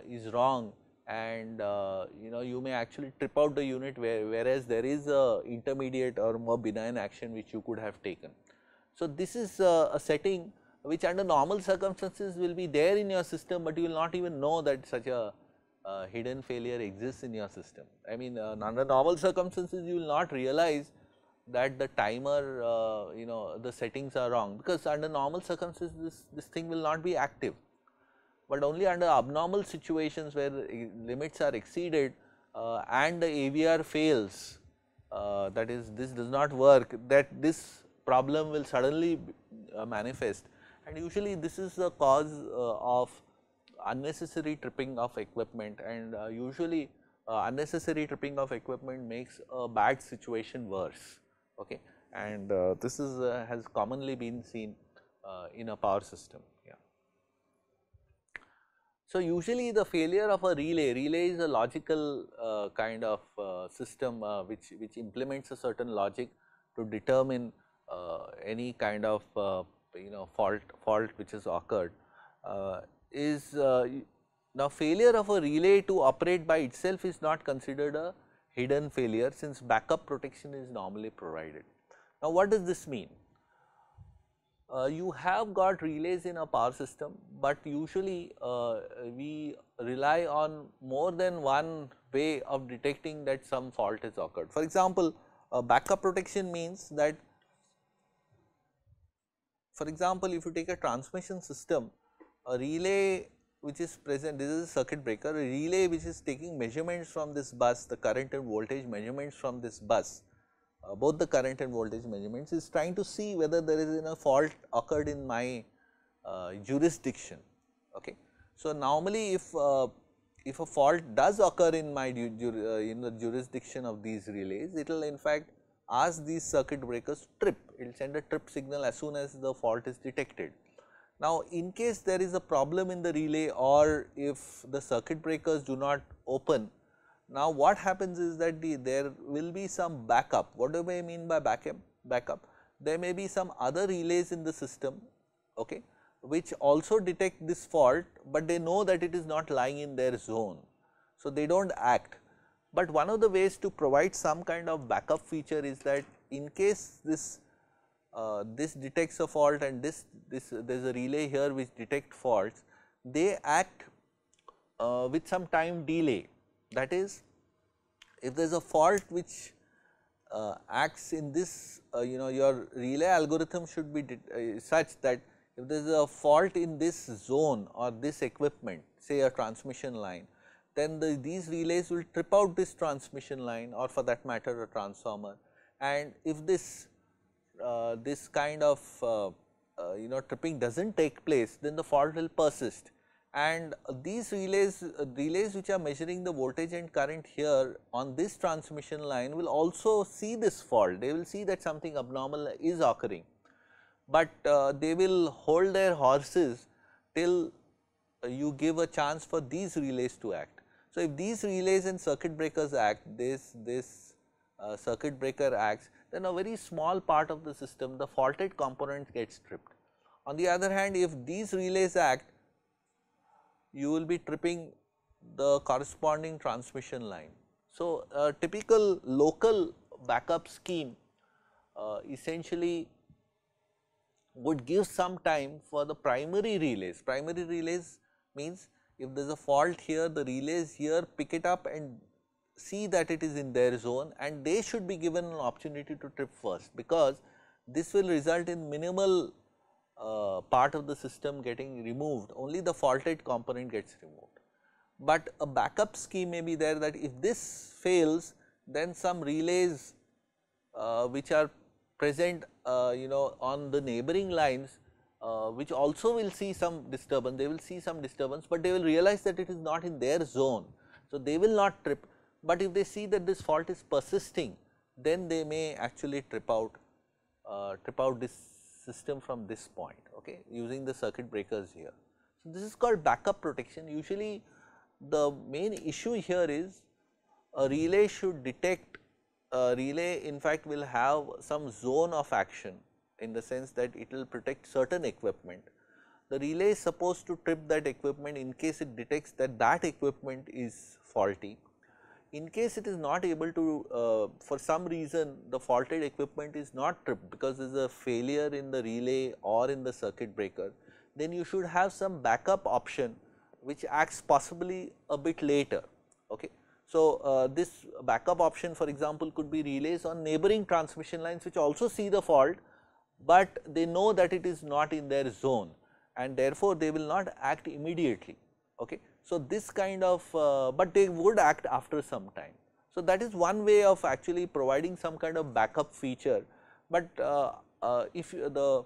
is wrong, and you may actually trip out the unit whereas there is a intermediate or more benign action which you could have taken. So, this is a setting which under normal circumstances will be there in your system, but you will not even know that such a hidden failure exists in your system. I mean, under normal circumstances you will not realize that the timer the settings are wrong, because under normal circumstances this thing will not be active, but only under abnormal situations where limits are exceeded and the AVR fails, that is this does not work, that this problem will suddenly manifest, and usually this is the cause of unnecessary tripping of equipment, and usually unnecessary tripping of equipment makes a bad situation worse. Okay. And this is has commonly been seen in a power system. Yeah. So, usually the failure of a relay is a logical kind of system which implements a certain logic to determine any kind of fault which has occurred, is Now, failure of a relay to operate by itself is not considered a hidden failure, since backup protection is normally provided. Now, what does this mean? You have got relays in a power system, but usually we rely on more than one way of detecting that some fault has occurred. For example, backup protection means that, for example, if you take a transmission system, a relay which is present, this is a circuit breaker, a relay which is taking measurements from this bus, the current and voltage measurements from this bus, both the current and voltage measurements, is trying to see whether there is a fault occurred in my jurisdiction. Okay. So, normally if a fault does occur in my in the jurisdiction of these relays, it will in fact ask these circuit breakers to trip, it will send a trip signal as soon as the fault is detected. Now, in case there is a problem in the relay, or if the circuit breakers do not open, now what happens is that there will be some backup. What do I mean by backup? There may be some other relays in the system, okay, which also detect this fault, but they know that it is not lying in their zone. So, they do not act. But one of the ways to provide some kind of backup feature is that in case this detects a fault and there is a relay here which detect faults, they act with some time delay. That is, if there is a fault which acts in this, your relay algorithm should be such that if there is a fault in this zone or this equipment, say a transmission line, then these relays will trip out this transmission line, or for that matter a transformer, and if this kind of tripping does not take place, then the fault will persist. And these relays which are measuring the voltage and current here on this transmission line will also see this fault. They will see that something abnormal is occurring, but they will hold their horses till you give a chance for these relays to act. So, if these relays and circuit breakers act, this circuit breaker acts, then a very small part of the system, the faulted component, gets tripped. On the other hand, if these relays act, you will be tripping the corresponding transmission line. So, a typical local backup scheme essentially would give some time for the primary relays. Primary relays means if there is a fault here, the relays here pick it up and see that it is in their zone, and they should be given an opportunity to trip first, because this will result in minimal part of the system getting removed, only the faulted component gets removed. But a backup scheme may be there that if this fails, then some relays which are present on the neighboring lines, which also will see some disturbance, they will see some disturbance, but they will realize that it is not in their zone. So, they will not trip, but if they see that this fault is persisting, then they may actually trip out this system from this point, okay, using the circuit breakers here. So, this is called backup protection. Usually the main issue here is a relay should detect, a relay in fact will have some zone of action, in the sense that it will protect certain equipment. The relay is supposed to trip that equipment in case it detects that that equipment is faulty. In case it is not able to, for some reason the faulted equipment is not tripped because there is a failure in the relay or in the circuit breaker, then you should have some backup option which acts possibly a bit later. Okay. So, this backup option, for example, could be relays on neighboring transmission lines which also see the fault, but they know that it is not in their zone, and therefore, they will not act immediately. Okay. So, this kind of, but they would act after some time. So, that is one way of actually providing some kind of backup feature, but if the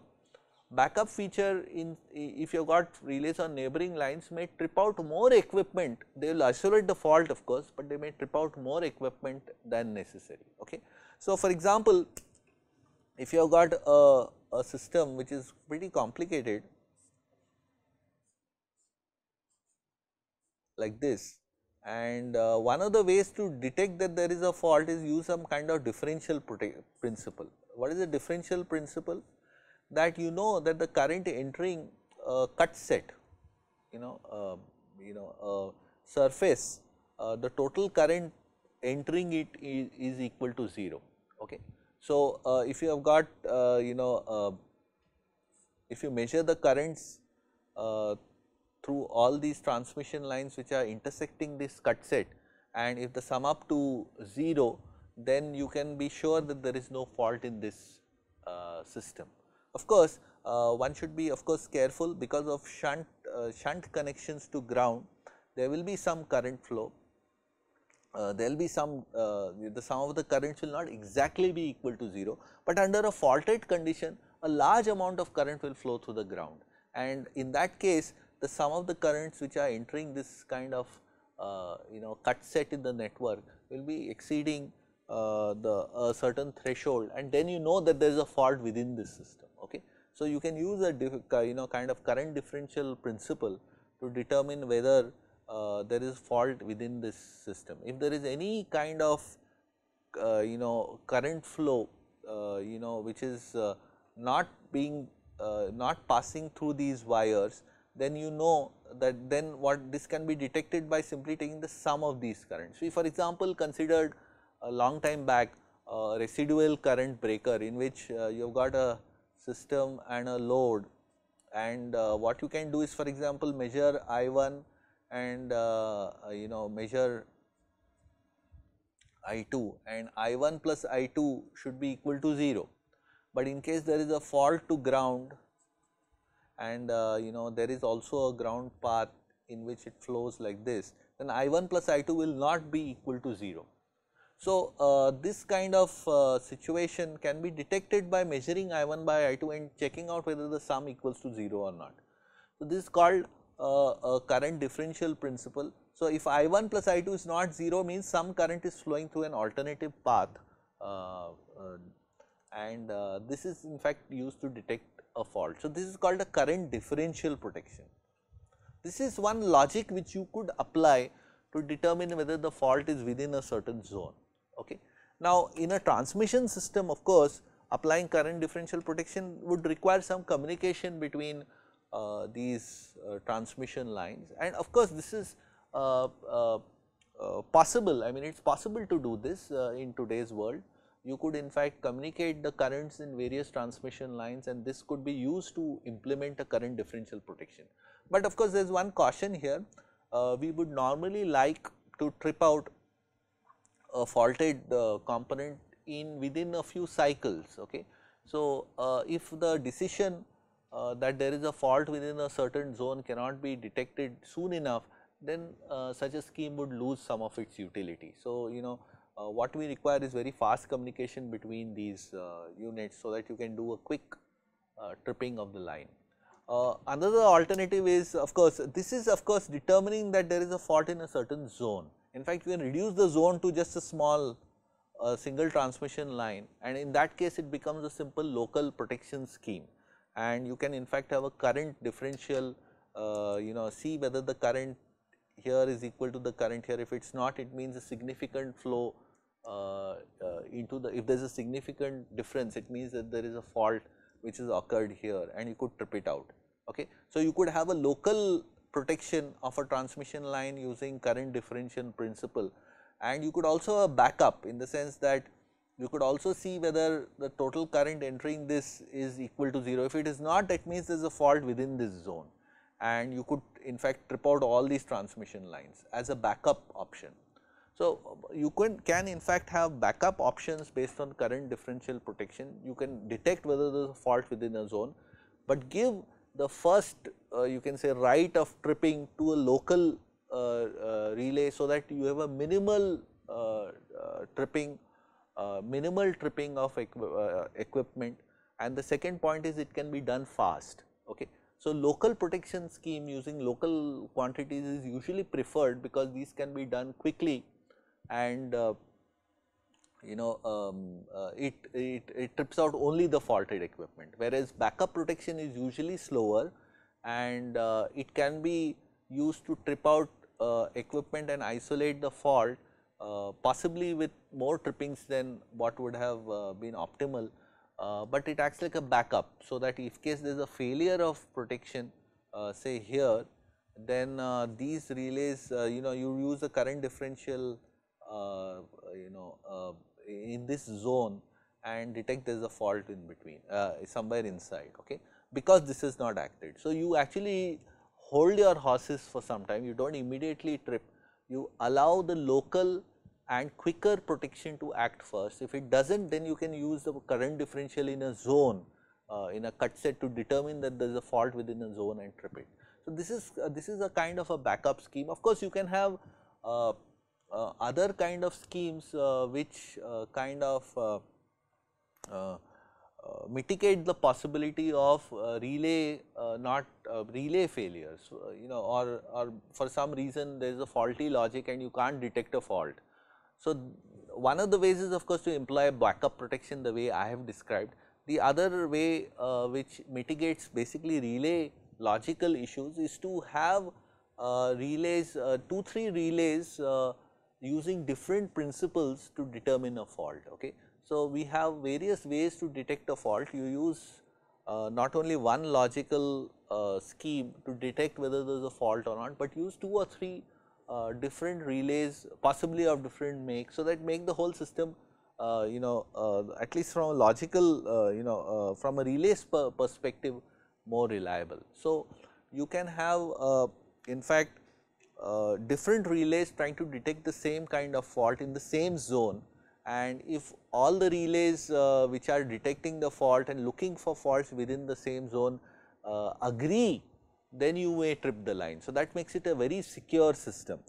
backup feature if you have got relays on neighboring lines may trip out more equipment, they will isolate the fault of course, but they may trip out more equipment than necessary. Okay. So, for example, if you have got a system which is pretty complicated like this, and one of the ways to detect that there is a fault is use some kind of differential principle. What is the differential principle? That you know that the current entering cut set, surface, the total current entering it is equal to 0. Okay. So, if you have got if you measure the currents through all these transmission lines which are intersecting this cut set, and if the sum up to 0, then you can be sure that there is no fault in this system. Of course, one should be of course careful, because of shunt connections to ground, there will be some current flow. There will be some the sum of the currents will not exactly be equal to 0, but under a faulted condition a large amount of current will flow through the ground, and in that case the sum of the currents which are entering this kind of cut set in the network will be exceeding a certain threshold, and then you know that there is a fault within this system. Okay. So, you can use a kind of current differential principle to determine whether there is fault within this system. If there is any kind of current flow which is not being not passing through these wires, then you know that then what this can be detected by simply taking the sum of these currents. So, for example, considered a long time back residual current breaker, in which you have got a system and a load, and what you can do is, for example, measure I1 and measure I2, and I1 plus I2 should be equal to 0, but in case there is a fault to ground, and there is also a ground path in which it flows like this, then I1 plus I2 will not be equal to 0. So, this kind of situation can be detected by measuring I1 by I2 and checking out whether the sum equals to 0 or not. So, this is called a current differential principle. So, if I1 plus I2 is not 0, means some current is flowing through an alternative path, and this is in fact used to detect a fault. So, this is called a current differential protection. This is one logic which you could apply to determine whether the fault is within a certain zone. Okay. Now, in a transmission system, of course, applying current differential protection would require some communication between these transmission lines, and of course, this is possible. I mean, it is possible to do this in today's world. You could in fact communicate the currents in various transmission lines, and this could be used to implement a current differential protection. But of course, there is one caution here. We would normally like to trip out a faulted component in within a few cycles. Okay. So, if the decision that there is a fault within a certain zone cannot be detected soon enough, then such a scheme would lose some of its utility. So, what we require is very fast communication between these units, so that you can do a quick tripping of the line. Another alternative is, of course, this is of course determining that there is a fault in a certain zone. In fact, you can reduce the zone to just a small single transmission line, and in that case it becomes a simple local protection scheme, and you can in fact have a current differential, see whether the current here is equal to the current here. If it is not, it means a significant flow into the, if there is a significant difference, it means that there is a fault which has occurred here, and you could trip it out. Okay. So, you could have a local protection of a transmission line using current differential principle, and you could also have a backup, in the sense that you could also see whether the total current entering this is equal to 0. If it is not, that means there is a fault within this zone, and you could in fact trip out all these transmission lines as a backup option. So, you can in fact have backup options based on current differential protection. You can detect whether there is a fault within a zone, but give the first you can say right of tripping to a local relay, so that you have a minimal tripping of equipment, and the second point is it can be done fast. Okay. So, local protection scheme using local quantities is usually preferred, because these can be done quickly, and it trips out only the faulted equipment, whereas backup protection is usually slower, and it can be used to trip out equipment and isolate the fault, possibly with more trippings than what would have been optimal, but it acts like a backup. So, that if case there is a failure of protection, say here, then these relays, you use the current differential, in this zone and detect there is a fault in between, somewhere inside, okay, because this is not acted. So, you actually hold your horses for some time, you do not immediately trip, you allow the local and quicker protection to act first. If it does not, then you can use the current differential in a zone, in a cut set, to determine that there is a fault within a zone and trip it. So, this is a kind of a backup scheme. Of course, you can have other kind of schemes which kind of mitigate the possibility of relay relay failures, or for some reason there is a faulty logic and you can't detect a fault. So, one of the ways is of course to employ backup protection the way I have described. The other way which mitigates basically relay logical issues is to have relays, 2-3 relays using different principles to determine a fault. Okay. So, we have various ways to detect a fault. You use not only one logical scheme to detect whether there is a fault or not, but use 2 or 3 different relays, possibly of different make, so that make the whole system at least from a logical from a relays perspective more reliable. So, you can have in fact different relays trying to detect the same kind of fault in the same zone, and if all the relays which are detecting the fault and looking for faults within the same zone agree, then you may trip the line. So, that makes it a very secure system.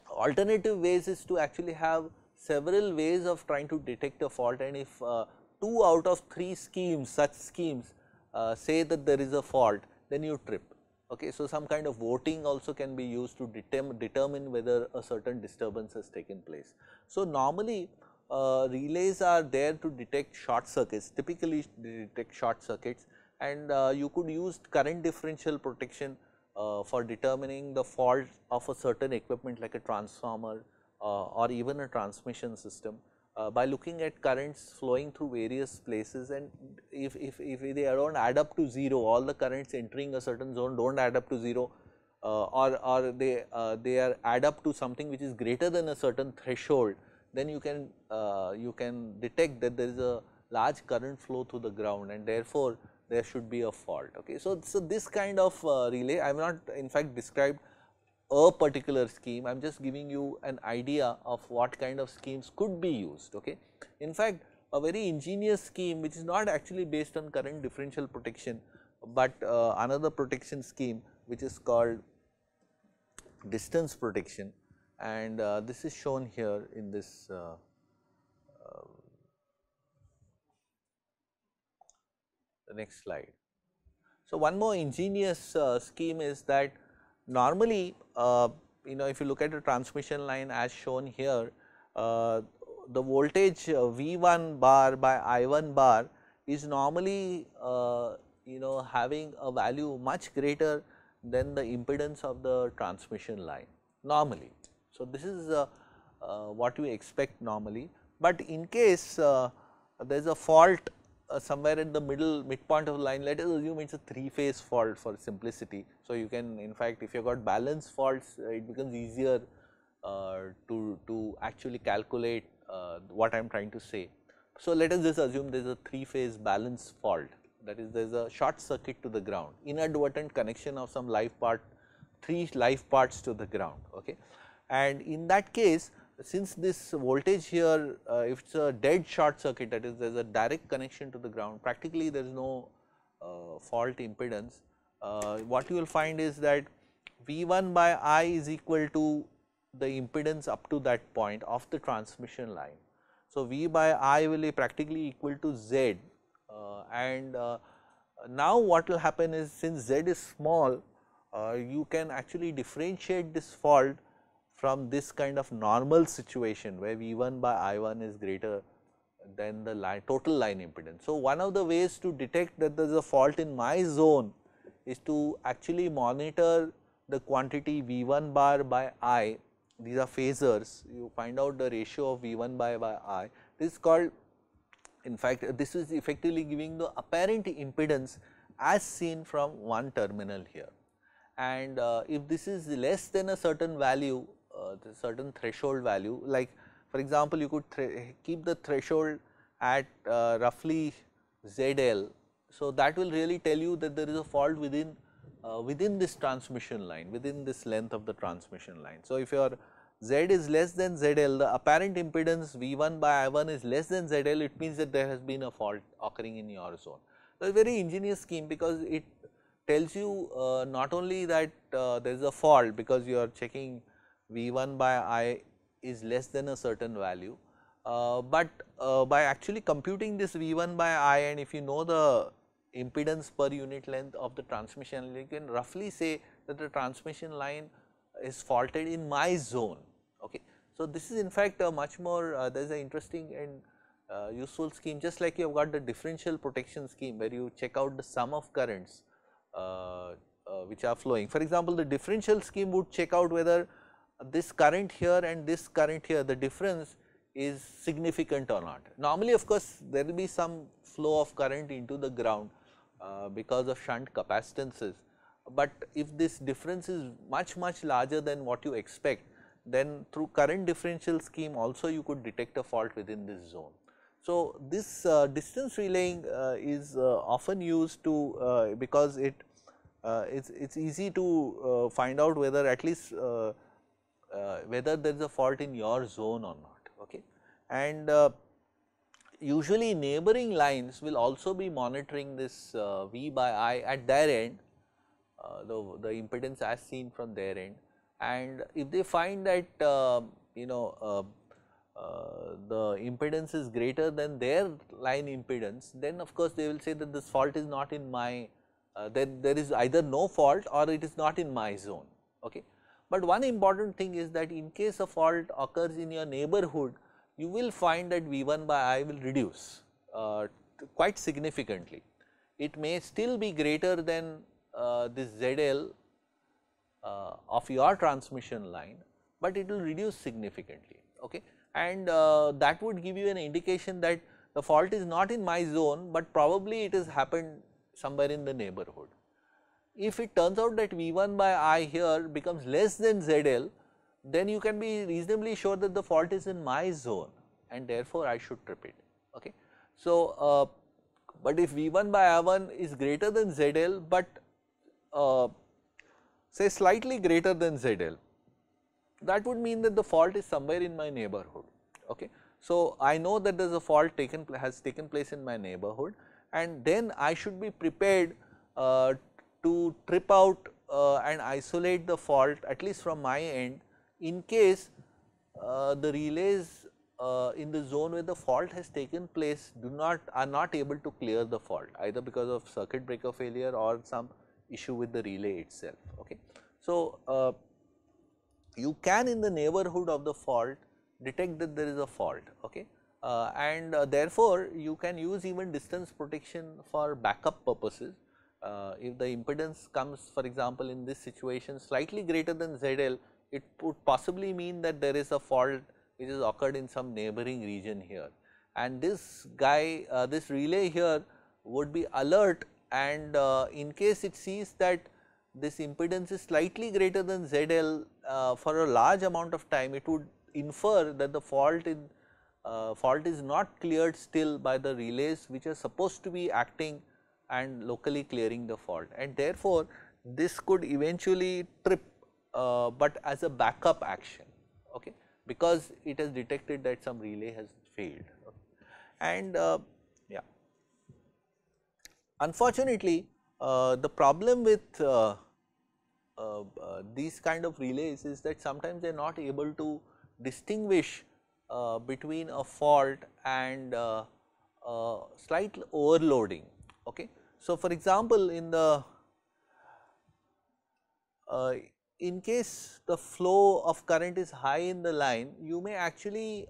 Alternative ways is to actually have several ways of trying to detect a fault, and if 2 out of 3 schemes, such schemes say that there is a fault, then you trip. Okay. So, some kind of voting also can be used to determine whether a certain disturbance has taken place. So, normally relays are there to detect short circuits, typically detect short circuits, and you could use current differential protection for determining the fault of a certain equipment like a transformer or even a transmission system by looking at currents flowing through various places, and if they do not add up to 0, all the currents entering a certain zone do not add up to 0, or they are add up to something which is greater than a certain threshold, then you can detect that there is a large current flow through the ground, and therefore, there should be a fault. Okay. So, this kind of relay, I have not in fact described a particular scheme, I am just giving you an idea of what kind of schemes could be used. Okay. In fact, a very ingenious scheme which is not actually based on current differential protection, but another protection scheme which is called distance protection, and this is shown here in this the next slide. So, one more ingenious scheme is that normally if you look at a transmission line as shown here, the voltage V1 bar by I1 bar is normally having a value much greater than the impedance of the transmission line normally. So, this is what we expect normally, but in case there is a fault somewhere at the midpoint of the line, let us assume it is a 3-phase fault for simplicity. So, you can in fact if you have got balance faults, it becomes easier to actually calculate what I am trying to say. So, let us just assume there is a 3-phase balance fault, that is there is a short circuit to the ground, inadvertent connection of some live part, 3 live parts to the ground. Okay. And in that case, since this voltage here, if it is a dead short circuit, that is there is a direct connection to the ground, practically there is no fault impedance, what you will find is that V1 by I is equal to the impedance up to that point of the transmission line. So, V by I will be practically equal to Z, and now what will happen is, since Z is small, you can actually differentiate this fault from this kind of normal situation where V1 by I1 is greater than the total line impedance. So, one of the ways to detect that there is a fault in my zone is to actually monitor the quantity V1 bar by I, these are phasors, you find out the ratio of V1 by I, this is called, in fact this is effectively giving the apparent impedance as seen from one terminal here. and if this is less than a certain value, the certain threshold value, like for example, you could keep the threshold at roughly ZL. So, that will really tell you that there is a fault within this transmission line, within this length of the transmission line. So, if your Z is less than ZL, the apparent impedance V1 by I1 is less than ZL, it means that there has been a fault occurring in your zone. So, a very ingenious scheme, because it tells you not only that there is a fault because you are checking V1 by I is less than a certain value, but by actually computing this V1 by I, and if you know the impedance per unit length of the transmission, you can roughly say that the transmission line is faulted in my zone. Okay. So, this is in fact a much more there is an interesting and useful scheme, just like you have got the differential protection scheme where you check out the sum of currents which are flowing. For example, the differential scheme would check out whether this current here and this current here, the difference is significant or not. Normally, of course, there will be some flow of current into the ground because of shunt capacitances, but if this difference is much larger than what you expect, then through current differential scheme also you could detect a fault within this zone. So, this distance relaying is often used to because it's easy to find out whether at least whether there is a fault in your zone or not. Okay. And usually neighboring lines will also be monitoring this V by I at their end, the impedance as seen from their end, and if they find that the impedance is greater than their line impedance, then of course they will say that this fault is not in my, there is either no fault or it is not in my zone. Okay. But one important thing is that in case a fault occurs in your neighborhood, you will find that V1 by I will reduce quite significantly. It may still be greater than this ZL of your transmission line, but it will reduce significantly. Okay. And that would give you an indication that the fault is not in my zone, but probably it has happened somewhere in the neighborhood. If it turns out that V1 by I here becomes less than ZL, then you can be reasonably sure that the fault is in my zone and therefore I should trip it. Okay. So, but if V1 by I1 is greater than ZL, but say slightly greater than ZL, that would mean that the fault is somewhere in my neighborhood. Okay. So, I know that there is a fault has taken place in my neighborhood, and then I should be prepared to trip out and isolate the fault, at least from my end, in case the relays in the zone where the fault has taken place are not able to clear the fault, either because of circuit breaker failure or some issue with the relay itself. Okay. So, you can in the neighborhood of the fault detect that there is a fault. Okay. And therefore, you can use even distance protection for backup purposes. If the impedance comes, for example, in this situation slightly greater than ZL, it would possibly mean that there is a fault which has occurred in some neighboring region here, and this guy, this relay here would be alert, and in case it sees that this impedance is slightly greater than ZL for a large amount of time, it would infer that the fault is not cleared still by the relays which are supposed to be acting and locally clearing the fault, and therefore, this could eventually trip, but as a backup action. Okay. Because it has detected that some relay has failed. Okay. And yeah, unfortunately, the problem with these kind of relays is that sometimes they are not able to distinguish between a fault and slight overloading. Okay. So, for example, in the in case the flow of current is high in the line, you may actually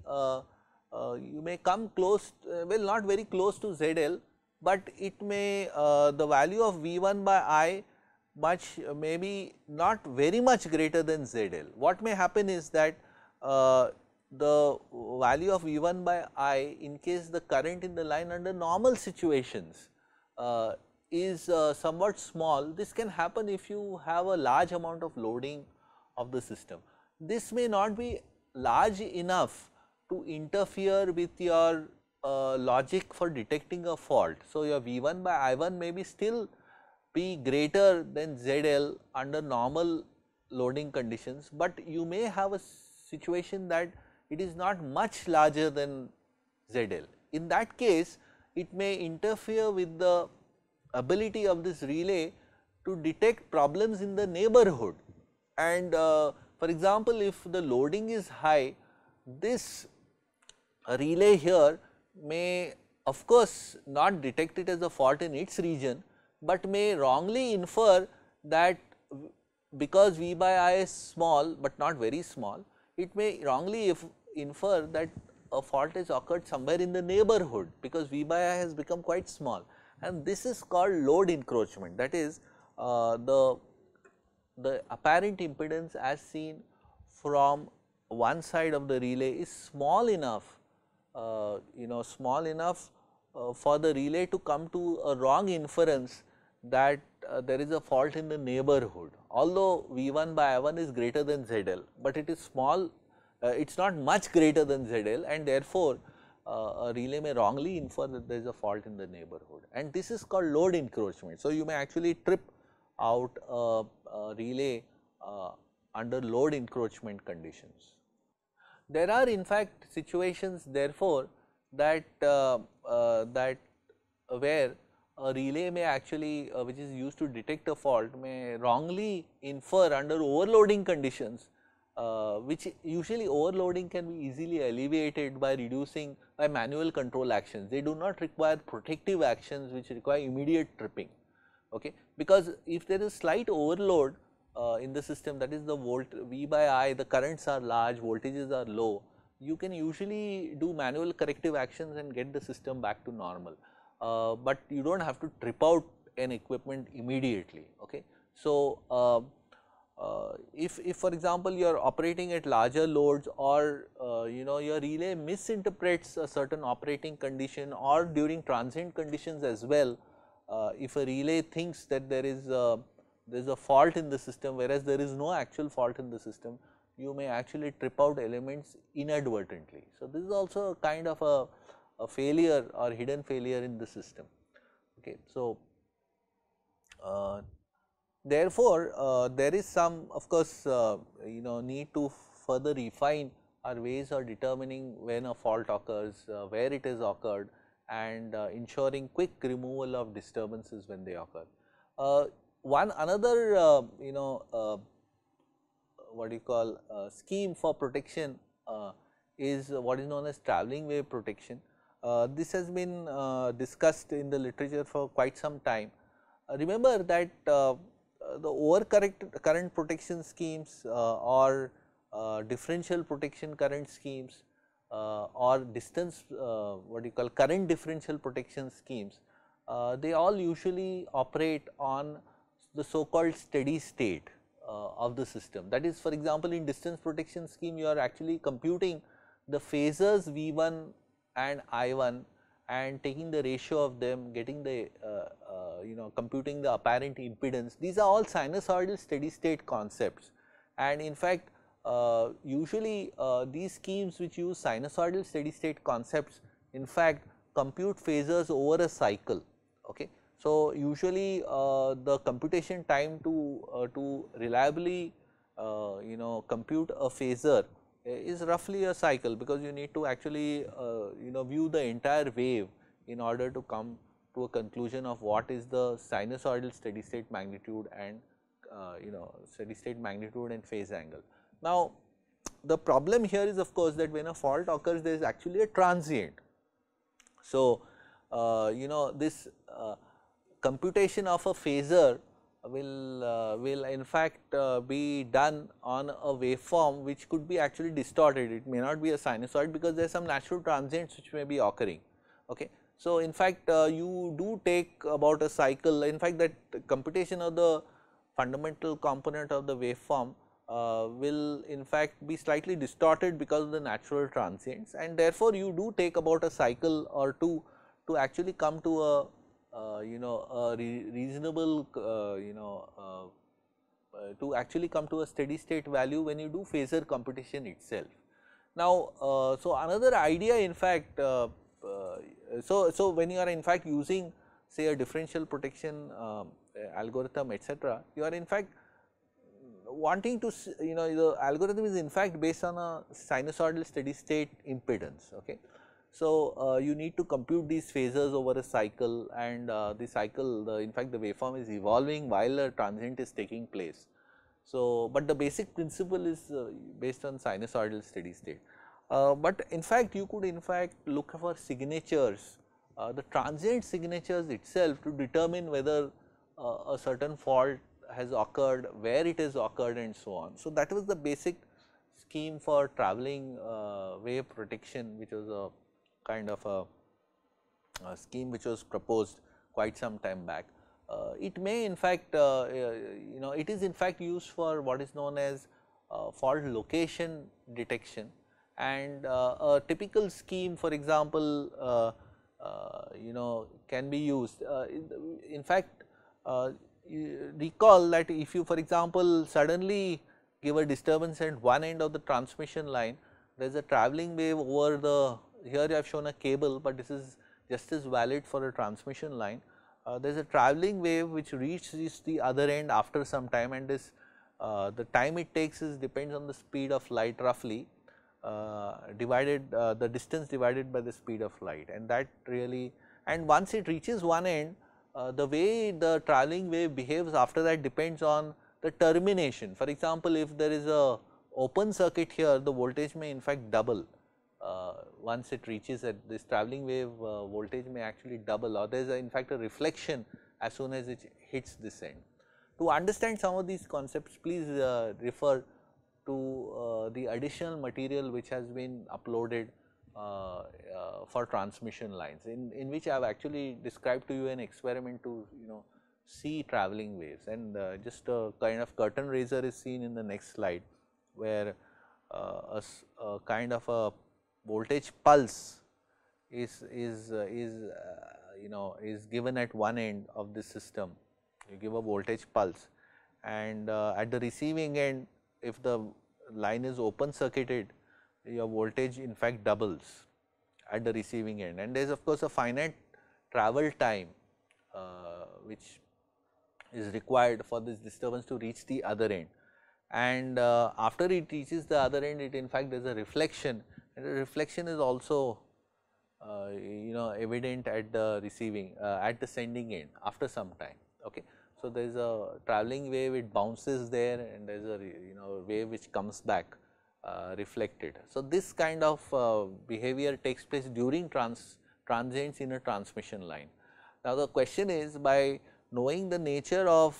you may come close, well, not very close to ZL, but it may the value of V1 by I may be not very much greater than ZL. What may happen is that the value of V1 by I, in case the current in the line under normal situations is somewhat small. This can happen if you have a large amount of loading of the system. This may not be large enough to interfere with your logic for detecting a fault. So, your V1 by I1 may be still be greater than ZL under normal loading conditions, but you may have a situation that it is not much larger than ZL. In that case, it may interfere with the ability of this relay to detect problems in the neighborhood. And for example, if the loading is high, this relay here may of course not detect it as a fault in its region, but may wrongly infer that because V by I is small, but not very small, it may wrongly infer that a fault has occurred somewhere in the neighborhood, because V by I has become quite small, and this is called load encroachment. That is, the apparent impedance as seen from one side of the relay is small enough, small enough for the relay to come to a wrong inference that there is a fault in the neighborhood. Although V1 by I1 is greater than ZL, but it is small, it is not much greater than ZL, and therefore, a relay may wrongly infer that there is a fault in the neighborhood, and this is called load encroachment. So, you may actually trip out a relay under load encroachment conditions. There are in fact situations therefore that where a relay may actually which is used to detect a fault may wrongly infer under overloading conditions, which usually overloading can be easily alleviated by reducing by manual control actions. They do not require protective actions which require immediate tripping, okay. Because if there is slight overload in the system, that is the V by I, the currents are large, voltages are low, you can usually do manual corrective actions and get the system back to normal, but you do not have to trip out an equipment immediately, okay. So, if for example, you are operating at larger loads, or your relay misinterprets a certain operating condition, or during transient conditions as well, if a relay thinks that there is a fault in the system, whereas there is no actual fault in the system, you may actually trip out elements inadvertently. So, this is also a kind of a failure or hidden failure in the system, okay. So, therefore, there is some of course, need to further refine our ways of determining when a fault occurs, where it has occurred, and ensuring quick removal of disturbances when they occur. One another what you call scheme for protection is what is known as travelling wave protection. This has been discussed in the literature for quite some time. Remember that the current protection schemes or differential protection current schemes or distance what you call current differential protection schemes, they all usually operate on the so called steady state of the system. That is, for example, in distance protection scheme, you are actually computing the phasors V1 and I1 and taking the ratio of them, getting the computing the apparent impedance. These are all sinusoidal steady state concepts, and in fact, usually these schemes which use sinusoidal steady state concepts in fact compute phasors over a cycle, okay. So, usually the computation time to reliably compute a phasor is roughly a cycle, because you need to actually view the entire wave in order to come to a conclusion of what is the sinusoidal steady state magnitude and steady state magnitude and phase angle. Now, the problem here is of course that when a fault occurs, there is actually a transient. So, this computation of a phasor will in fact be done on a waveform which could be actually distorted. It may not be a sinusoid, because there are some natural transients which may be occurring, okay. So, in fact, you do take about a cycle. In fact, that computation of the fundamental component of the waveform will in fact be slightly distorted because of the natural transients, and therefore, you do take about a cycle or two to actually come to reasonable to actually come to a steady state value when you do phasor computation itself. Now, so another idea in fact, so when you are in fact using say a differential protection algorithm etc., you are in fact wanting to the algorithm is in fact based on a sinusoidal steady state impedance. Okay. So, you need to compute these phasors over a cycle, and the cycle in fact the waveform is evolving while a transient is taking place. So, but the basic principle is based on sinusoidal steady state. But in fact you could in fact look for signatures, the transient signatures itself to determine whether a certain fault has occurred, where it has occurred and so on. So, that was the basic scheme for travelling wave protection, which was a kind of a scheme which was proposed quite some time back. It may in fact it is in fact used for what is known as fault location detection, and a typical scheme for example can be used. In fact, you recall that if you for example suddenly give a disturbance at one end of the transmission line, there is a travelling wave over the, here I have shown a cable, but this is just as valid for a transmission line. There is a travelling wave which reaches the other end after some time, and this the time it takes is depends on the speed of light roughly divided the distance divided by the speed of light, and that really, and once it reaches one end, the way the travelling wave behaves after that depends on the termination. For example, if there is a open circuit here, the voltage may in fact double. Once it reaches at this travelling wave, voltage may actually double, or there is in fact a reflection as soon as it hits this end. To understand some of these concepts, please refer to the additional material which has been uploaded for transmission lines, in which I have actually described to you an experiment to see travelling waves, and just a kind of curtain raiser is seen in the next slide, where a kind of a voltage pulse is given at one end of this system. You give a voltage pulse, and at the receiving end, if the line is open circuited, your voltage in fact doubles at the receiving end, and there is of course a finite travel time which is required for this disturbance to reach the other end, and after it reaches the other end, it in fact there is a reflection, and the reflection is also evident at the receiving at the sending end after some time. Okay. So, there is a travelling wave, it bounces there, and there is a wave which comes back reflected. So, this kind of behavior takes place during transients in a transmission line. Now, the question is, by knowing the nature of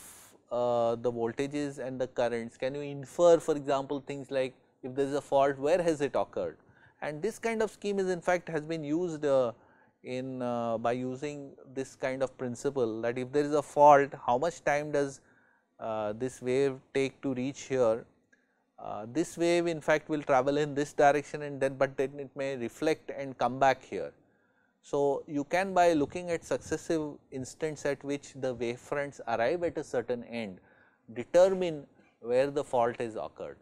the voltages and the currents, can you infer for example things like if there is a fault, where has it occurred, and this kind of scheme is in fact has been used in by using this kind of principle, that if there is a fault, how much time does this wave take to reach here. This wave in fact will travel in this direction, and then but then it may reflect and come back here. So, you can, by looking at successive instants at which the wave fronts arrive at a certain end, determine where the fault has occurred.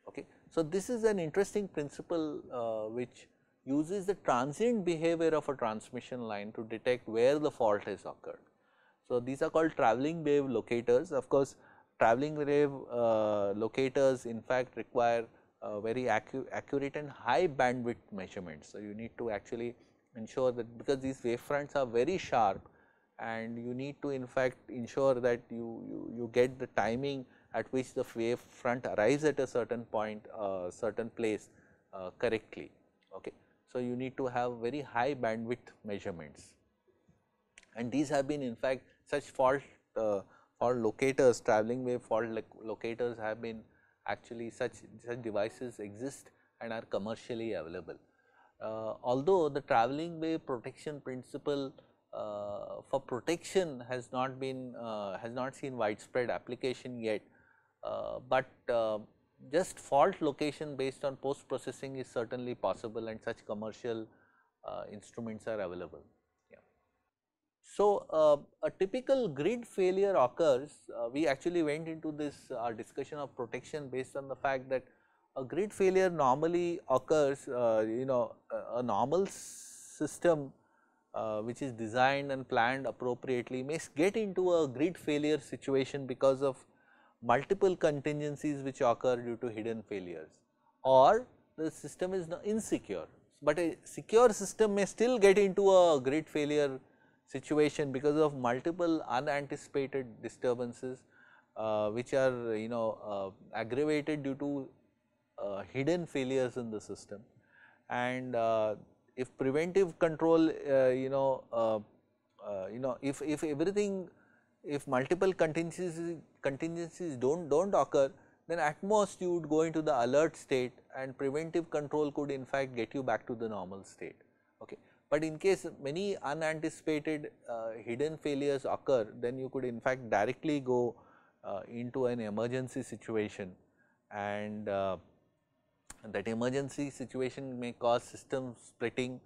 Okay. So, this is an interesting principle which uses the transient behavior of a transmission line to detect where the fault has occurred. So, these are called travelling wave locators. Of course, travelling wave locators in fact require very accurate and high bandwidth measurements. So, you need to actually ensure that, because these wave fronts are very sharp, and you need to in fact ensure that you get the timing at which the wave front arrives at a certain point, certain place correctly. Okay. So, you need to have very high bandwidth measurements, and these have been in fact such fault locators, travelling wave fault locators have been actually such devices exist and are commercially available. Although the travelling wave protection principle for protection has not been has not seen widespread application yet, but just fault location based on post processing is certainly possible, and such commercial instruments are available. Yeah. So, a typical grid failure occurs, we actually went into this discussion of protection based on the fact that a grid failure normally occurs, a normal system which is designed and planned appropriately may get into a grid failure situation because of multiple contingencies which occur due to hidden failures, or the system is insecure, but a secure system may still get into a grid failure situation because of multiple unanticipated disturbances which are aggravated due to hidden failures in the system. And if preventive control if everything, if multiple contingencies don't occur, then at most you would go into the alert state, and preventive control could in fact get you back to the normal state. Okay. But in case many unanticipated hidden failures occur, then you could in fact directly go into an emergency situation, and that emergency situation may cause system splitting.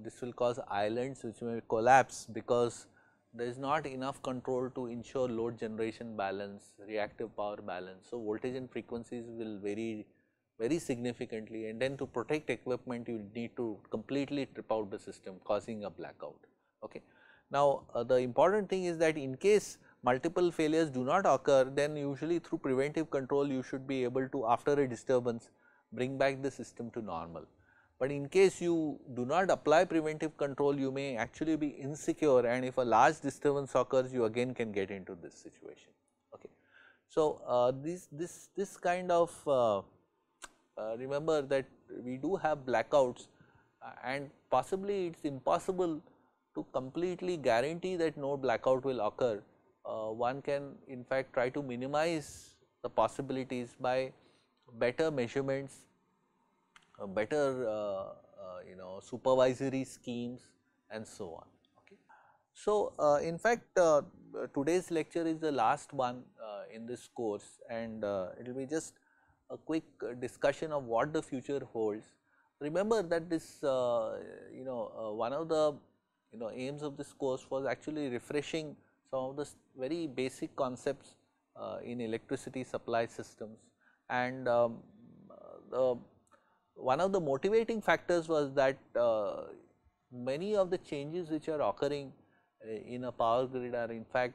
This will cause islands which may collapse because there is not enough control to ensure load generation balance, reactive power balance. So, voltage and frequencies will vary very significantly, and then to protect equipment you need to completely trip out the system, causing a blackout. Okay. Now, the important thing is that in case multiple failures do not occur, then usually through preventive control you should be able to, after a disturbance, bring back the system to normal. But in case you do not apply preventive control, you may actually be insecure, and if a large disturbance occurs, you again can get into this situation. Okay. So, this kind of remember that we do have blackouts, and possibly it is impossible to completely guarantee that no blackout will occur. One can in fact try to minimize the possibilities by better measurements, better supervisory schemes, and so on. Okay. So, in fact, today's lecture is the last one in this course, and it will be just a quick discussion of what the future holds. Remember that this one of the aims of this course was actually refreshing some of the very basic concepts in electricity supply systems, and one of the motivating factors was that many of the changes which are occurring in a power grid are in fact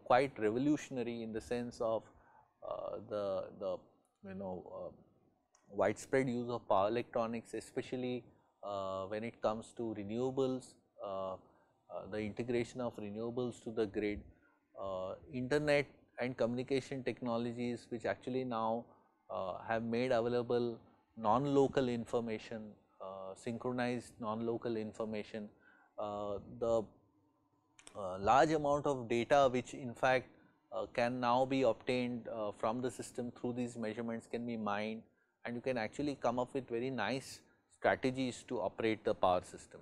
quite revolutionary, in the sense of the widespread use of power electronics, especially when it comes to renewables, the integration of renewables to the grid, internet and communication technologies which actually now have made available non-local information, synchronized non-local information, the large amount of data which in fact can now be obtained from the system through these measurements can be mined, and you can actually come up with very nice strategies to operate the power system.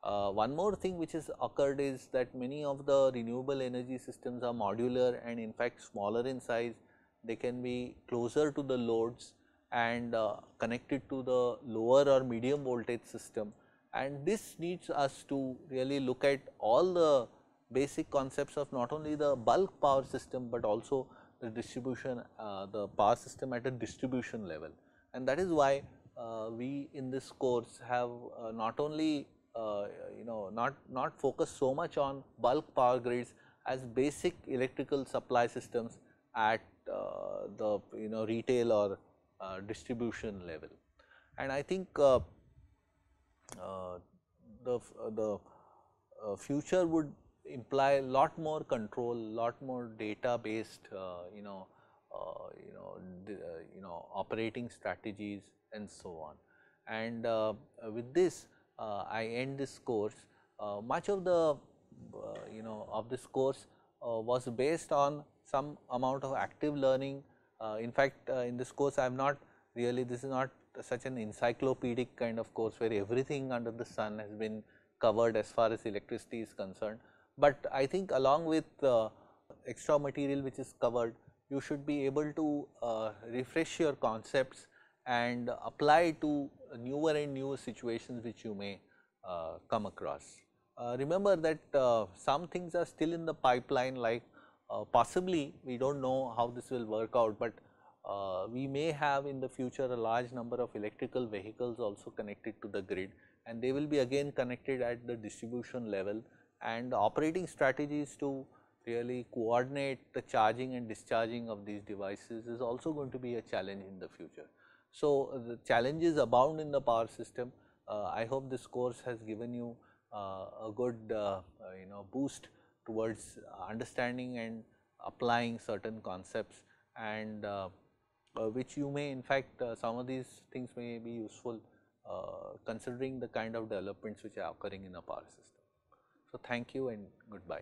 One more thing which has occurred is that many of the renewable energy systems are modular and in fact smaller in size. They can be closer to the loads and connected to the lower or medium voltage system, and this needs us to really look at all the basic concepts of not only the bulk power system, but also the distribution, the power system at a distribution level. And that is why we in this course have not only not focused so much on bulk power grids as basic electrical supply systems at the retail or distribution level. And I think the future would imply a lot more control, lot more data based operating strategies and so on. And with this I end this course. Much of the of this course was based on some amount of active learning. In fact, in this course I am not really, this is not such an encyclopedic kind of course where everything under the sun has been covered as far as electricity is concerned, but I think along with extra material which is covered, you should be able to refresh your concepts and apply to newer and newer situations which you may come across. remember that some things are still in the pipeline, like possibly we do not know how this will work out, but we may have in the future a large number of electrical vehicles also connected to the grid, and they will be again connected at the distribution level, and operating strategies to really coordinate the charging and discharging of these devices is also going to be a challenge in the future. So, the challenges abound in the power system. I hope this course has given you a good boost towards understanding and applying certain concepts, and which you may in fact some of these things may be useful considering the kind of developments which are occurring in a power system. So, thank you and goodbye.